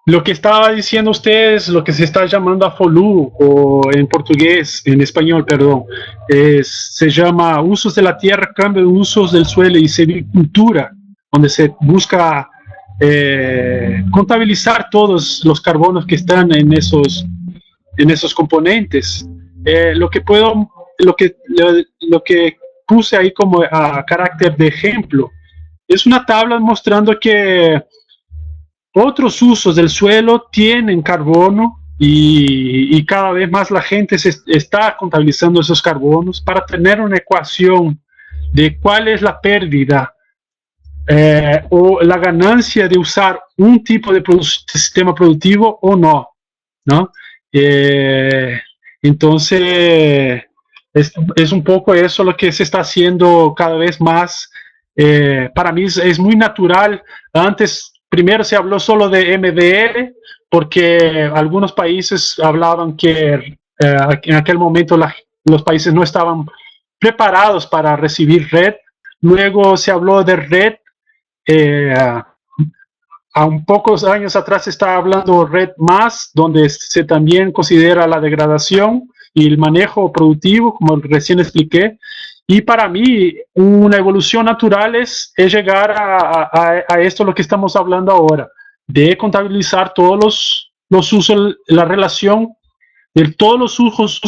Lo que estaba diciendo ustedes, lo que se está llamando AFOLU, o en portugués, en español, perdón, se llama usos de la tierra, cambio de usos del suelo y silvicultura, donde se busca contabilizar todos los carbonos que están en esos componentes. Lo que puse ahí como a carácter de ejemplo es una tabla mostrando que otros usos del suelo tienen carbono y cada vez más la gente está contabilizando esos carbonos para tener una ecuación de cuál es la pérdida o la ganancia de usar un tipo de sistema productivo o no, ¿no? Entonces, es un poco eso lo que se está haciendo cada vez más. Para mí es muy natural. Antes, primero se habló solo de MDR, porque algunos países hablaban que en aquel momento los países no estaban preparados para recibir red. Luego se habló de red. A un pocos años atrás se estaba hablando red más, donde se también considera la degradación y el manejo productivo, como recién expliqué. Y para mí, una evolución natural es llegar a esto, lo que estamos hablando ahora, de contabilizar todos los usos, la relación de todos los usos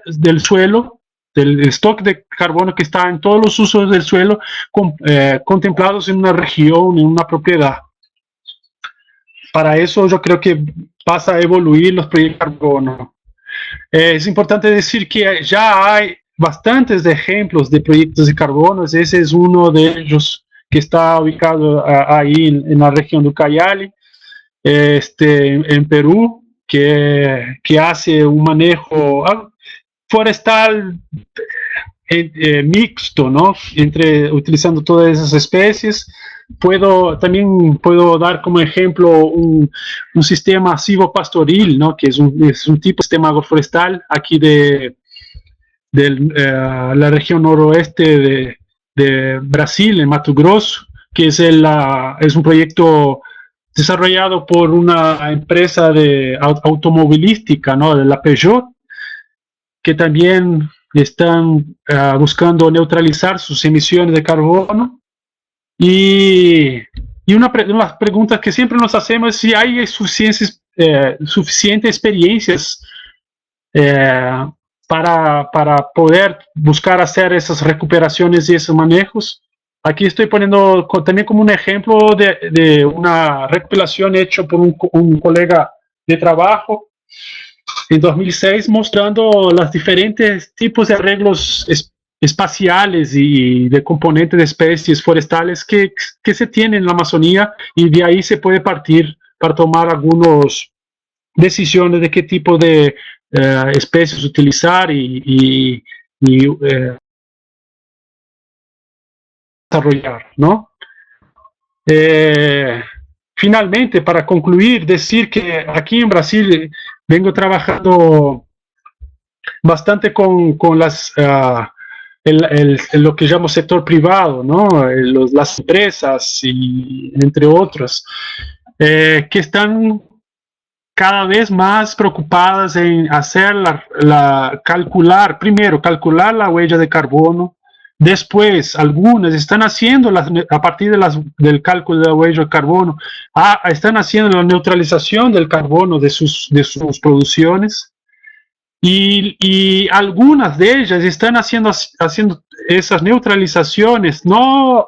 del suelo, del stock de carbono que está en todos los usos del suelo contemplados en una región, en una propiedad. Para eso yo creo que pasa a evoluir los proyectos de carbono. Es importante decir que ya hay bastantes ejemplos de proyectos de carbono. Ese es uno de ellos que está ubicado ahí en la región de Ucayali, en Perú, que hace un manejo forestal mixto, ¿no? Utilizando todas esas especies. También puedo dar como ejemplo un sistema silvopastoril, ¿no? Que es un tipo de sistema agroforestal aquí de la región noroeste de Brasil, en Mato Grosso, que es un proyecto desarrollado por una empresa automovilística, ¿no? De la Peugeot, que también están buscando neutralizar sus emisiones de carbono. Y una de las preguntas que siempre nos hacemos es si hay suficientes experiencias para poder buscar hacer esas recuperaciones y esos manejos. Aquí estoy poniendo también como un ejemplo de una recopilación hecha por un colega de trabajo en 2006, mostrando los diferentes tipos de arreglos espaciales y de componentes de especies forestales que se tienen en la Amazonía, y de ahí se puede partir para tomar algunas decisiones de qué tipo de especies utilizar y desarrollar, ¿no? Finalmente, para concluir, decir que aquí en Brasil vengo trabajando bastante con lo que llamo sector privado, ¿no? Las empresas y entre otros, que están cada vez más preocupadas en hacer calcular la huella de carbono. Después, algunas están haciendo, a partir del cálculo de la huella de carbono, están haciendo la neutralización del carbono de sus producciones. Y algunas de ellas están haciendo esas neutralizaciones, no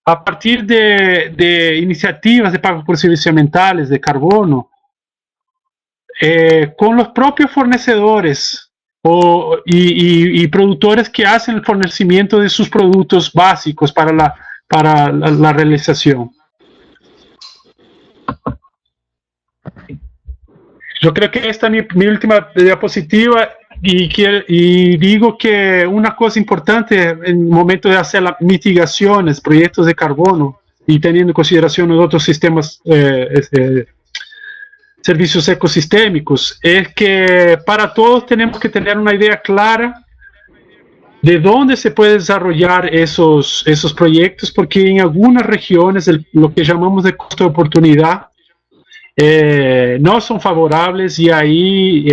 a partir de iniciativas de pagos por servicios ambientales de carbono, con los propios fornecedores y productores que hacen el fornecimiento de sus productos básicos para la realización. Yo creo que esta es mi última diapositiva y digo que una cosa importante en el momento de hacer las mitigaciones, proyectos de carbono y teniendo en consideración los otros sistemas, servicios ecosistémicos, es que para todos tenemos que tener una idea clara de dónde se puede desarrollar esos proyectos, porque en algunas regiones lo que llamamos de costo de oportunidad no son favorables y ahí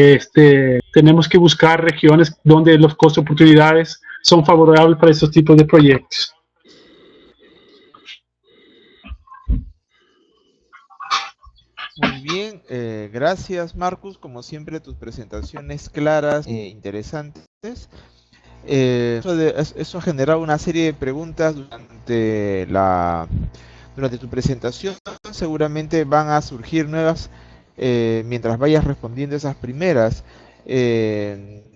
tenemos que buscar regiones donde los costos de oportunidades son favorables para esos tipos de proyectos. Muy bien, gracias Marcus, como siempre tus presentaciones claras e interesantes. Eso ha generado una serie de preguntas durante tu presentación. Seguramente van a surgir nuevas mientras vayas respondiendo esas primeras.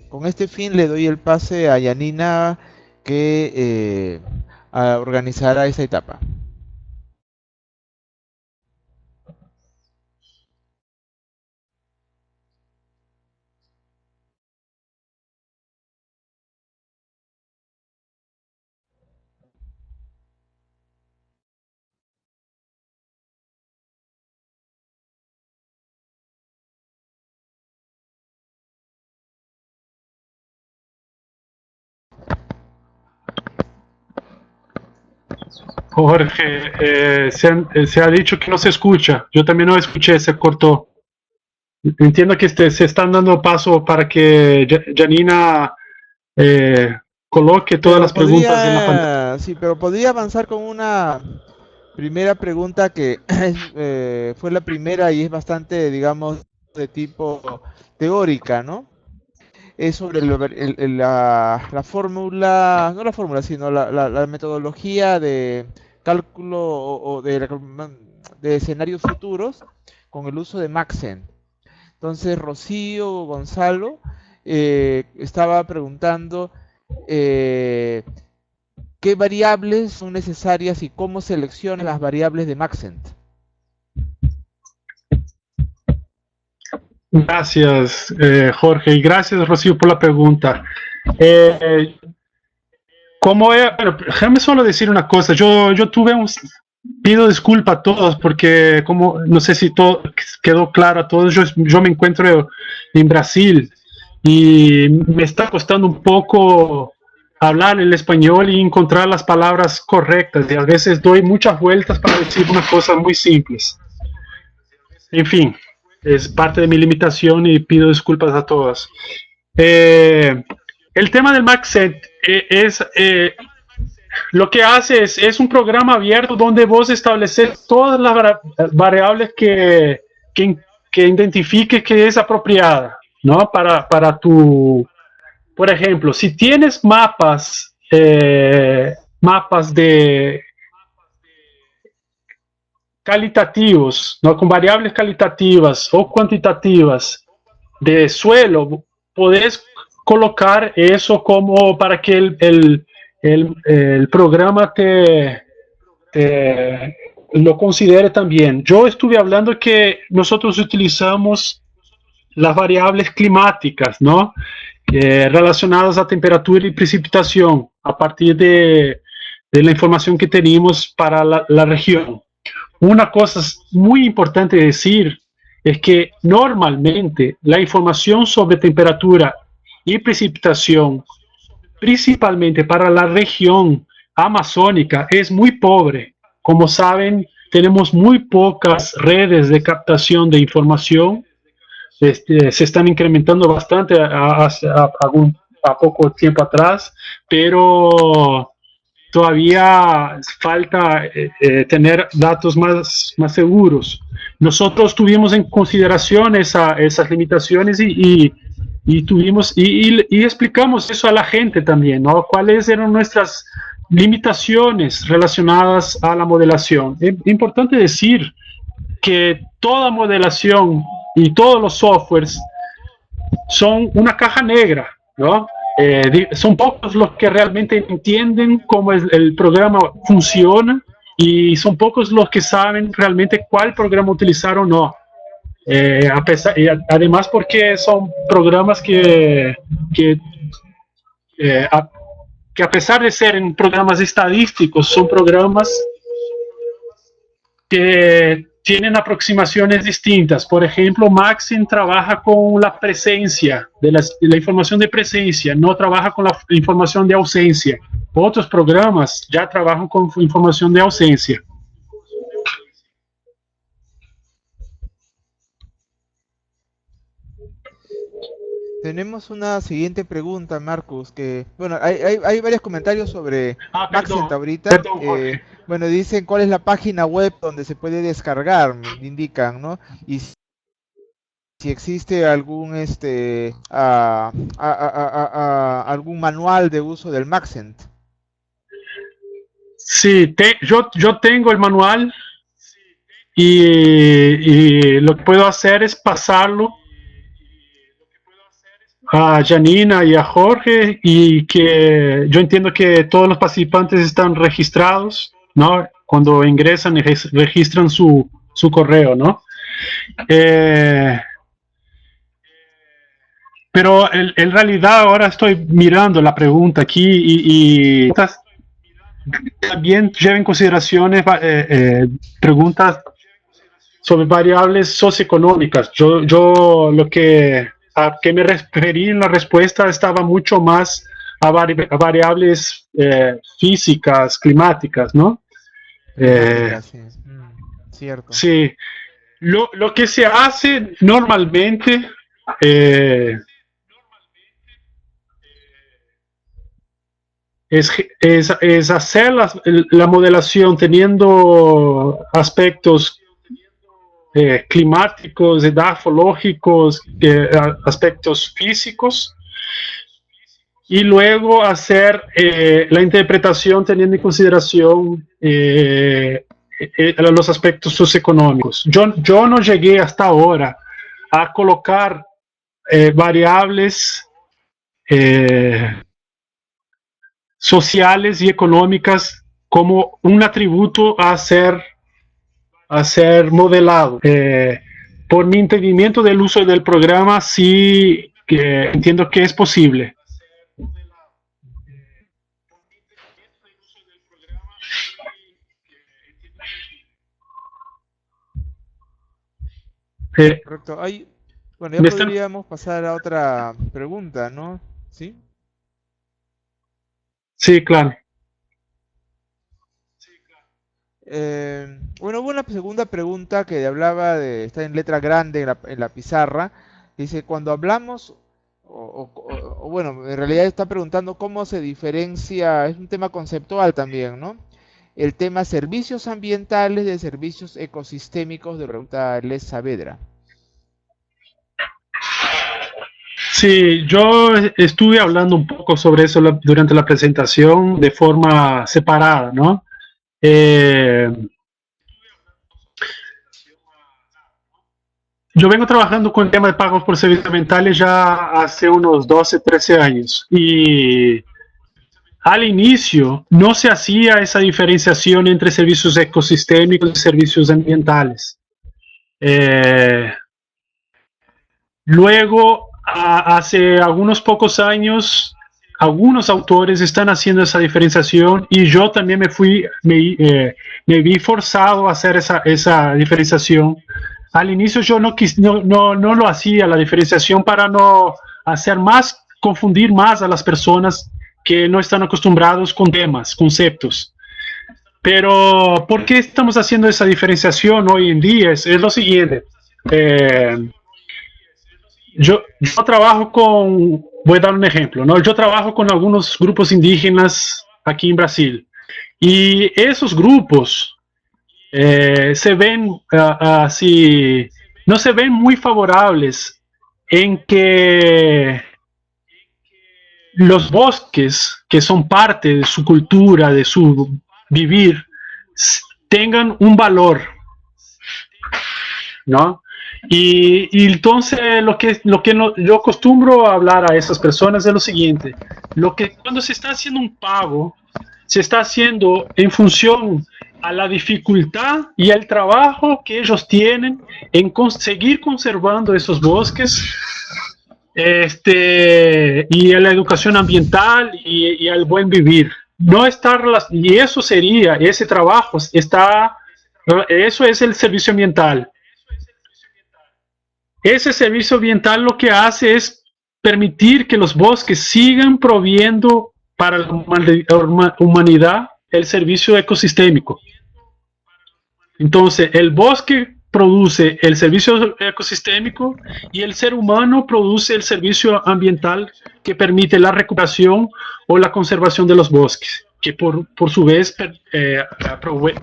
Con este fin le doy el pase a Yanina que organizará esa etapa. Jorge, se ha dicho que no se escucha. Yo también no escuché, se cortó. Entiendo que se están dando paso para que Janina coloque todas las preguntas en la pantalla. Sí, pero podría avanzar con una primera pregunta que fue la primera y es bastante, digamos, de tipo teórica, ¿no? Es sobre la fórmula, no la fórmula, sino la metodología de cálculo o de escenarios futuros con el uso de Maxent. Entonces Rocío Gonzalo estaba preguntando qué variables son necesarias y cómo selecciona las variables de Maxent. Gracias, Jorge, y gracias, Rocío, por la pregunta. Bueno, déjame solo decir una cosa. Yo pido disculpas a todos porque, como no sé si todo quedó claro a todos, yo me encuentro en Brasil y me está costando un poco hablar el español y encontrar las palabras correctas. Y a veces doy muchas vueltas para decir unas cosas muy simples. En fin. Es parte de mi limitación y pido disculpas a todos. El tema del Maxent lo que hace es un programa abierto donde vos estableces todas las variables que identifique que es apropiada, ¿no? Para tu, por ejemplo, si tienes mapas de calitativos, ¿no? Con variables calitativas o cuantitativas de suelo, podés colocar eso como para que el programa te lo considere también. Yo estuve hablando que nosotros utilizamos las variables climáticas, ¿no? Relacionadas a temperatura y precipitación a partir de la información que tenemos para la región. Una cosa muy importante decir es que normalmente la información sobre temperatura y precipitación, principalmente para la región amazónica, es muy pobre. Como saben, tenemos muy pocas redes de captación de información. Se están incrementando bastante a poco tiempo atrás, pero todavía falta tener datos más seguros. Nosotros tuvimos en consideración esas limitaciones y explicamos eso a la gente también, ¿no? ¿Cuáles eran nuestras limitaciones relacionadas a la modelación? Es importante decir que toda modelación y todos los softwares son una caja negra. ¿no? Son pocos los que realmente entienden cómo el programa funciona y son pocos los que saben realmente cuál programa utilizar o no. Además porque son programas eh, a, que a pesar de ser en programas estadísticos, son programas que tienen aproximaciones distintas. Por ejemplo, Maxent trabaja con la presencia, de la información de presencia, no trabaja con la información de ausencia. Otros programas ya trabajan con información de ausencia. Tenemos una siguiente pregunta, Marcus, que, bueno, hay varios comentarios sobre Maxent ahorita. Perdón, Jorge. Bueno, dicen cuál es la página web donde se puede descargar, me indican, ¿no? Y si existe algún algún manual de uso del Maxent. Sí, yo tengo el manual y lo que puedo hacer es pasarlo a Janina y a Jorge, y que yo entiendo que todos los participantes están registrados, ¿no? Cuando ingresan y registran su correo, ¿no? Pero en realidad ahora estoy mirando la pregunta aquí y también lleva en consideraciones preguntas sobre variables socioeconómicas. Yo lo que a que me referí en la respuesta estaba mucho más a variables físicas, climáticas, ¿no? Sí. Cierto. Sí. Lo que se hace normalmente es hacer la modelación teniendo aspectos climáticos, edafológicos, aspectos físicos, y luego hacer la interpretación teniendo en consideración los aspectos socioeconómicos. Yo no llegué hasta ahora a colocar variables sociales y económicas como un atributo a ser modelado. Por mi entendimiento del uso del programa, sí que entiendo que es posible. Correcto. Bueno, ya podríamos pasar a otra pregunta, ¿no? ¿Sí? Sí, claro. Bueno, hubo una segunda pregunta que hablaba está en letra grande en la pizarra. Dice, cuando hablamos, bueno, en realidad está preguntando cómo se diferencia, es un tema conceptual también, ¿no? El tema servicios ambientales de servicios ecosistémicos, de pregunta Les Saavedra. Sí, yo estuve hablando un poco sobre eso durante la presentación de forma separada, ¿no? Yo vengo trabajando con el tema de pagos por servicios ambientales ya hace unos 12, 13 años, y al inicio no se hacía esa diferenciación entre servicios ecosistémicos y servicios ambientales. Luego, hace algunos pocos años, algunos autores están haciendo esa diferenciación, y yo también me vi forzado a hacer esa diferenciación. Al inicio yo no lo hacía, la diferenciación, para no confundir más a las personas que no están acostumbrados con temas, conceptos. Pero ¿por qué estamos haciendo esa diferenciación hoy en día? Es lo siguiente. Yo trabajo voy a dar un ejemplo, ¿no? Yo trabajo con algunos grupos indígenas aquí en Brasil, y esos grupos se ven así, no se ven muy favorables en que los bosques, que son parte de su cultura, de su vivir, tengan un valor, ¿no? Y entonces yo acostumbro a hablar a esas personas es lo siguiente, cuando se está haciendo un pago, se está haciendo en función a la dificultad y el trabajo que ellos tienen en seguir conservando esos bosques, y a la educación ambiental y al buen vivir. No estar y eso sería, ese trabajo eso es el servicio ambiental. Ese servicio ambiental lo que hace es permitir que los bosques sigan proviendo para la humanidad el servicio ecosistémico. Entonces, el bosque produce el servicio ecosistémico y el ser humano produce el servicio ambiental que permite la recuperación o la conservación de los bosques, que por su vez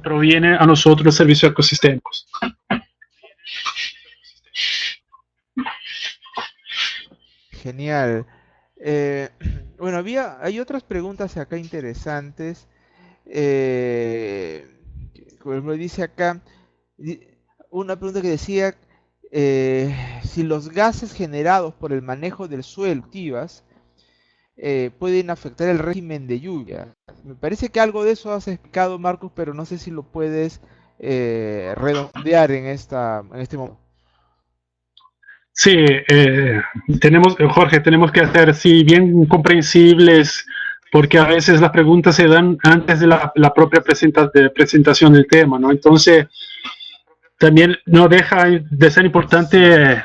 proviene a nosotros los servicios ecosistémicos. Genial. Bueno, hay otras preguntas acá interesantes. Como me dice acá, una pregunta que decía si los gases generados por el manejo del suelo pueden afectar el régimen de lluvia. Me parece que algo de eso has explicado, Marcos, pero no sé si lo puedes redondear en este momento. Sí, Jorge, tenemos que hacer, sí, bien comprensibles, porque a veces las preguntas se dan antes de la propia presentación del tema, ¿no? Entonces, también no deja de ser importante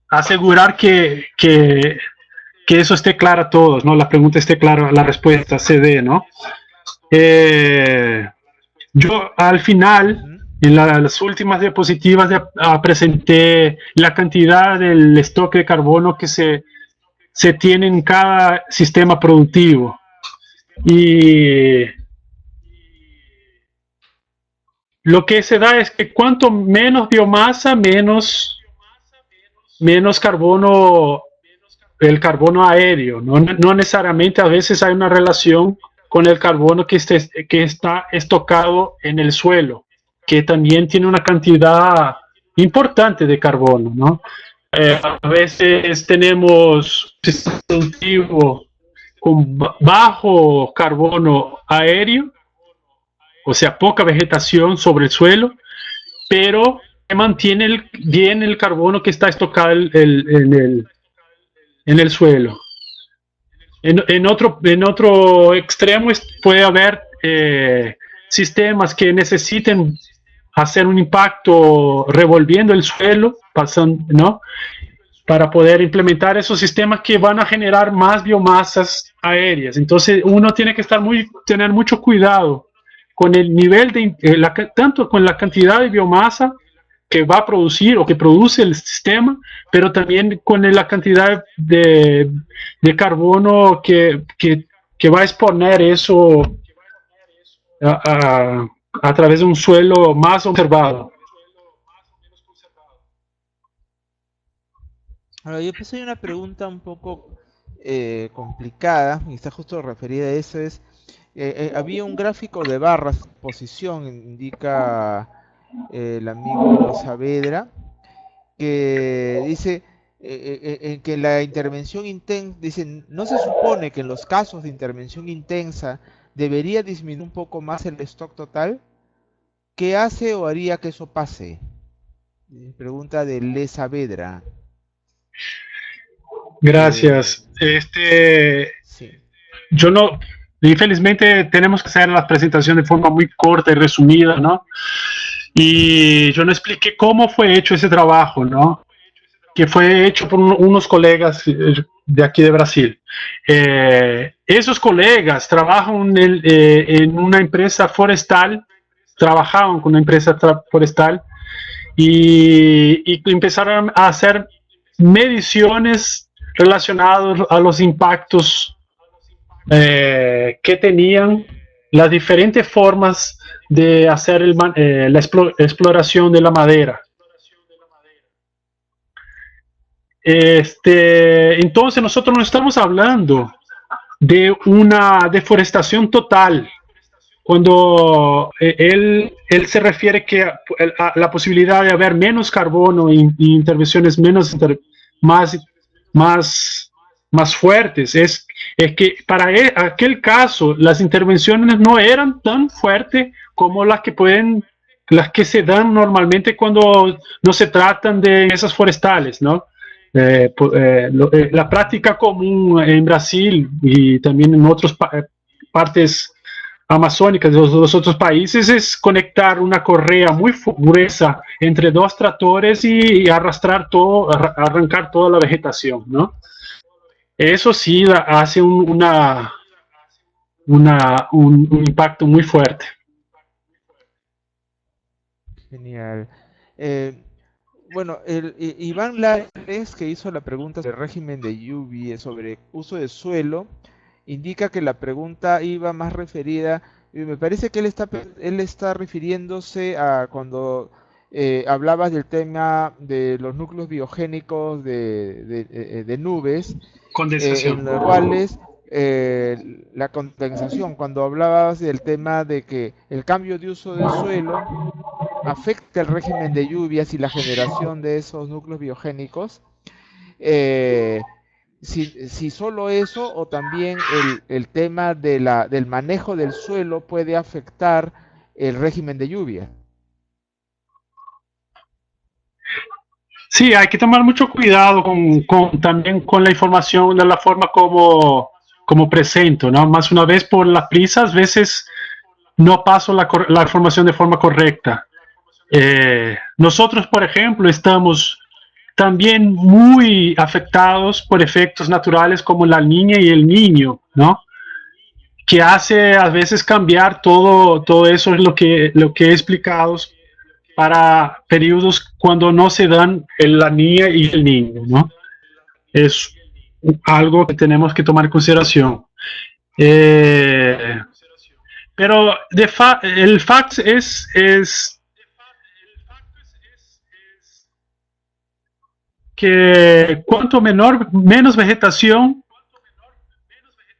asegurar que eso esté claro a todos, ¿no? La pregunta esté clara, la respuesta se dé, ¿no? Yo al final, en las últimas diapositivas presenté la cantidad del stock de carbono que se tiene en cada sistema productivo. Y lo que se da es que cuanto menos biomasa, menos carbono, el carbono aéreo. No necesariamente, a veces hay una relación con el carbono que está estocado en el suelo, que también tiene una cantidad importante de carbono, ¿no? A veces tenemos cultivo con bajo carbono aéreo, o sea, poca vegetación sobre el suelo, pero mantiene bien el carbono que está estocado en el suelo. En otro extremo puede haber sistemas que necesiten hacer un impacto revolviendo el suelo, ¿no? Para poder implementar esos sistemas que van a generar más biomasas aéreas. Entonces uno tiene que tener mucho cuidado con el nivel tanto con la cantidad de biomasa que va a producir o que produce el sistema, pero también con la cantidad de carbono que va a exponer eso a través de un suelo más conservado. Ahora, yo pues hay una pregunta un poco complicada, y está justo referida a eso, había un gráfico de barras, posición, indica el amigo Saavedra, que dice que la intervención intensa, dice, no se supone que en los casos de intervención intensa debería disminuir un poco más el stock total. ¿Qué hace o haría que eso pase? Pregunta de Le Saavedra. Gracias. Sí. Yo no, infelizmente tenemos que hacer la presentación de forma muy corta y resumida, ¿no? Y yo no expliqué cómo fue hecho ese trabajo, ¿no? Que fue hecho por unos colegas de aquí de Brasil. Esos colegas trabajan en una empresa forestal, trabajaban con una empresa forestal y empezaron a hacer mediciones relacionadas a los impactos que tenían las diferentes formas de hacer la exploración de la madera. Entonces nosotros no estamos hablando de una deforestación total, cuando él se refiere que a la posibilidad de haber menos carbono y intervenciones más, más fuertes, es que para aquel caso las intervenciones no eran tan fuertes como las que se dan normalmente cuando no se tratan de esas forestales, ¿no? La práctica común en Brasil y también en otras partes amazónicas de los otros países es conectar una correa muy gruesa entre dos tractores y arrastrar todo, arrancar toda la vegetación, ¿no? Eso sí hace un impacto muy fuerte. Genial. Eh, bueno, Iván Lares, que hizo la pregunta sobre régimen de lluvia, sobre uso de suelo, indica que la pregunta iba más referida, y me parece que él está refiriéndose a cuando hablabas del tema de los núcleos biogénicos de nubes, en Condensación. los cuales la condensación, cuando hablabas del tema de que el cambio de uso del suelo afecta el régimen de lluvias y la generación de esos núcleos biogénicos, eh, si solo eso o también el tema del manejo del suelo puede afectar el régimen de lluvia. Sí, hay que tomar mucho cuidado también con la información de la forma como presento, ¿no? Más una vez por las prisas, a veces no paso la información de forma correcta. Nosotros, por ejemplo, estamos también muy afectados por efectos naturales como la niña y el niño, ¿no? Que hace a veces cambiar todo eso es lo que he explicado para periodos cuando no se dan la niña y el niño, ¿no? Es algo que tenemos que tomar en consideración. Pero el fact es que cuanto menos vegetación,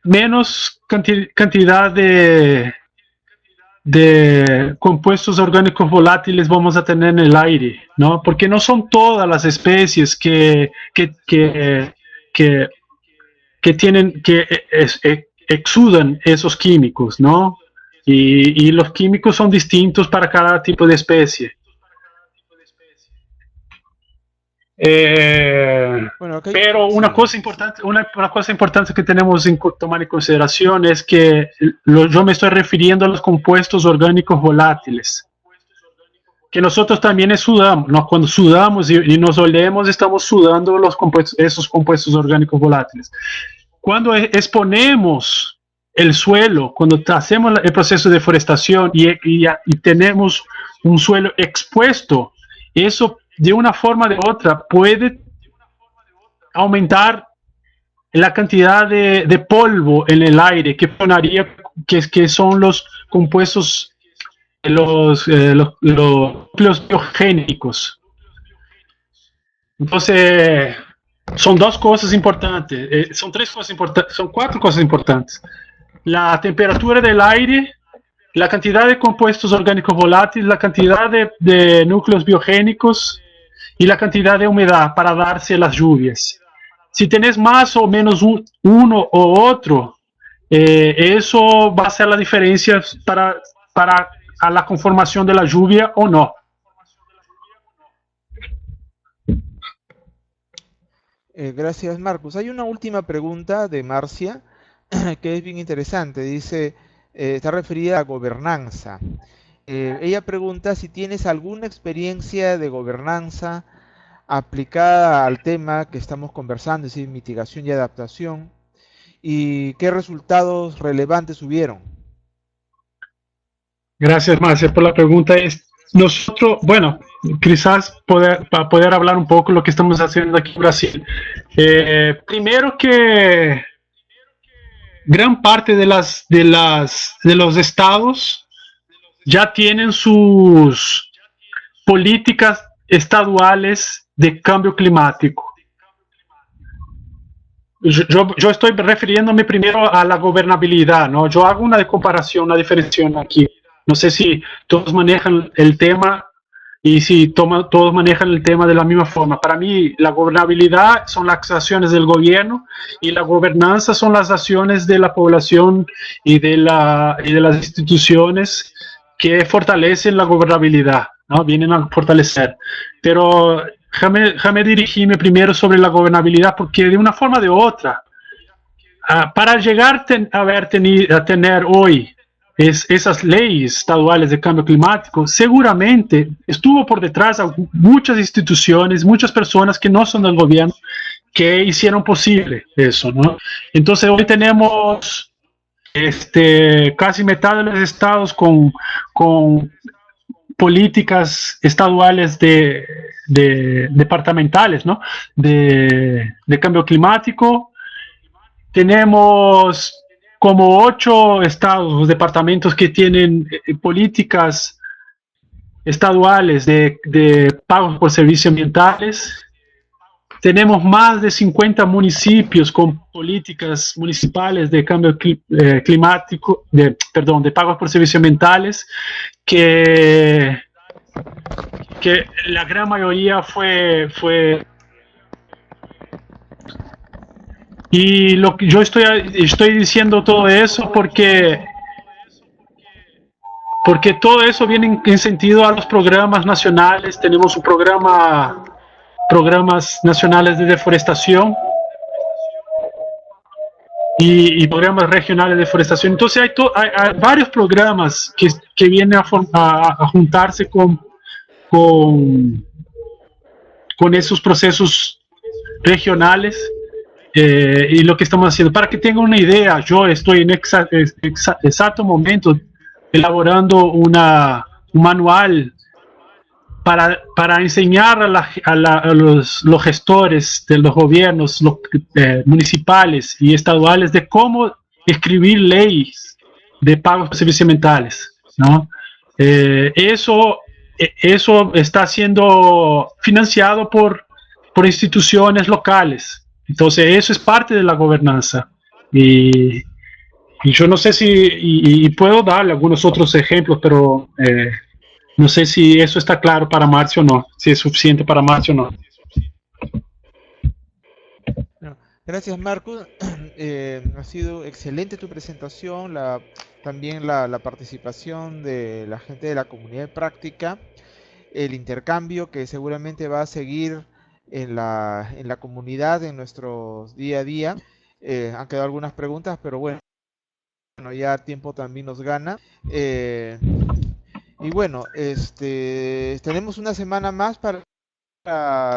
menos cantidad de compuestos orgánicos volátiles vamos a tener en el aire, ¿no? Porque no son todas las especies que tienen, exudan esos químicos, ¿no? Y los químicos son distintos para cada tipo de especie. Bueno, okay. Pero una cosa importante que tenemos que tomar en consideración es que yo me estoy refiriendo a los compuestos orgánicos volátiles, que nosotros también sudamos, ¿no? Cuando sudamos y nos olemos, estamos sudando esos compuestos orgánicos volátiles. Cuando exponemos el suelo, cuando hacemos el proceso de deforestación y tenemos un suelo expuesto, eso de una forma o de otra puede aumentar la cantidad de polvo en el aire que son los compuestos, los biogénicos. Entonces, son dos cosas importantes, son tres cosas importantes, son cuatro cosas importantes. La temperatura del aire, la cantidad de compuestos orgánicos volátiles, la cantidad de núcleos biogénicos y la cantidad de humedad para darse las lluvias. Si tenés más o menos uno o otro, eso va a ser la diferencia para a la conformación de la lluvia o no. Gracias, Marcus. Hay una última pregunta de Marcia que es bien interesante. Dice, está referida a gobernanza. Ella pregunta si tienes alguna experiencia de gobernanza aplicada al tema que estamos conversando, es decir, mitigación y adaptación, y qué resultados relevantes hubieron. Gracias, Marcia, por la pregunta. Nosotros, bueno, quizás para poder hablar un poco de lo que estamos haciendo aquí en Brasil. Primero que gran parte de los estados ya tienen sus políticas estaduales de cambio climático. yo estoy refiriéndome primero a la gobernabilidad, ¿no? Yo hago una comparación, una diferenciación aquí. No sé si todos manejan el tema y si todos manejan el tema de la misma forma. Para mí, la gobernabilidad son las acciones del gobierno y la gobernanza son las acciones de la población y de las instituciones que fortalecen la gobernabilidad, ¿no? Vienen a fortalecer. Pero déjame dirigirme primero sobre la gobernabilidad, porque de una forma o de otra, para llegar a tener hoy esas leyes estaduales de cambio climático, seguramente estuvo por detrás muchas instituciones, muchas personas que no son del gobierno, que hicieron posible eso, ¿no? Entonces hoy tenemos casi mitad de los estados con políticas estaduales departamentales, ¿no? De cambio climático. Tenemos como 8 estados, departamentos que tienen políticas estaduales de pagos por servicios ambientales. Tenemos más de 50 municipios con políticas municipales de cambio climático, perdón, de pagos por servicios ambientales, que la gran mayoría fue y lo que yo estoy diciendo todo eso porque todo eso viene en sentido a los programas nacionales. Tenemos un programas nacionales de deforestación y programas regionales de deforestación. Entonces hay varios programas que vienen a juntarse con, con esos procesos regionales. Y lo que estamos haciendo, para que tengan una idea, yo estoy en exacto momento elaborando un manual para enseñar a los gestores de los gobiernos municipales y estaduales de cómo escribir leyes de pagos por servicios ambientales, ¿no? Eso está siendo financiado por instituciones locales. Entonces, eso es parte de la gobernanza. Y yo no sé si, y puedo darle algunos otros ejemplos, pero no sé si eso está claro para Marcio o no, si es suficiente para Marcio o no. Bueno, gracias, Marcos. Ha sido excelente tu presentación, también la participación de la gente de la comunidad de práctica, el intercambio que seguramente va a seguir en la comunidad, en nuestro día a día. Han quedado algunas preguntas, pero bueno, ya tiempo también nos gana. Y bueno, tenemos una semana más para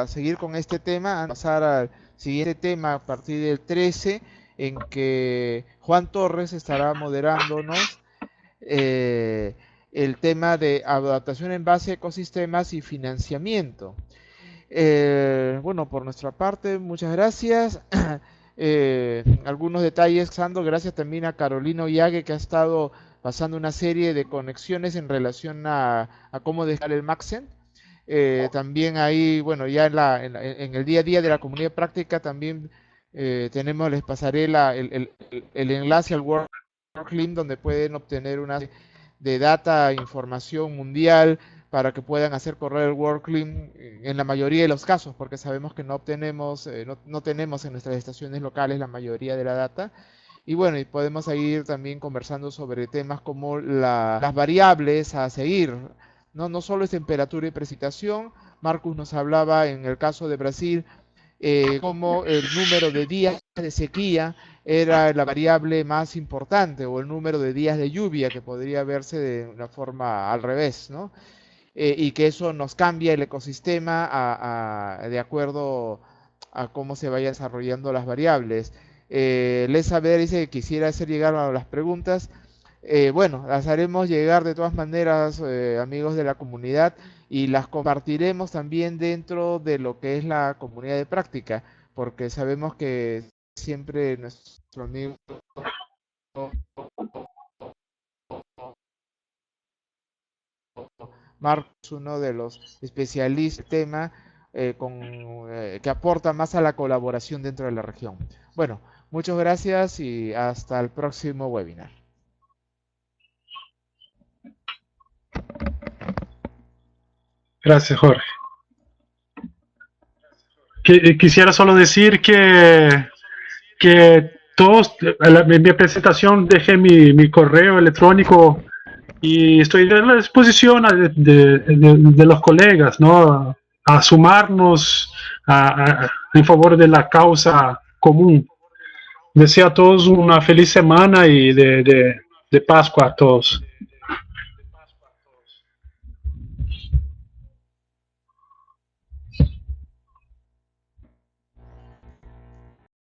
seguir con este tema, pasar al siguiente tema a partir del 13, en que Juan Torres estará moderándonos el tema de adaptación en base a ecosistemas y financiamiento. Bueno, por nuestra parte, muchas gracias. Algunos detalles, Sando, gracias también a Carolina Ollague, que ha estado pasando una serie de conexiones en relación a cómo dejar el Maxen. También ahí, bueno, ya en el día a día de la comunidad práctica también les pasaré el enlace al WorldClim, donde pueden obtener una de data, información mundial, para que puedan hacer correr el WorldClim en la mayoría de los casos, porque sabemos que no obtenemos, no tenemos en nuestras estaciones locales la mayoría de la data. Y bueno, y podemos seguir también conversando sobre temas como las variables a seguir. No solo es temperatura y precipitación. Marcus nos hablaba en el caso de Brasil, como el número de días de sequía era la variable más importante, o el número de días de lluvia, que podría verse de una forma al revés, ¿no? Y que eso nos cambia el ecosistema de acuerdo a cómo se vayan desarrollando las variables. Les Saber dice que quisiera hacer llegar a las preguntas. Bueno, las haremos llegar de todas maneras, amigos de la comunidad, y las compartiremos también dentro de lo que es la comunidad de práctica, porque sabemos que siempre nuestro amigo Marcos, uno de los especialistas del tema, que aporta más a la colaboración dentro de la región. Bueno, muchas gracias y hasta el próximo webinar. Gracias, Jorge. Quisiera solo decir que todos, en mi presentación dejé mi correo electrónico y estoy a la disposición de los colegas, ¿no? A sumarnos en favor de la causa común. Deseo a todos una feliz semana y de Pascua a todos.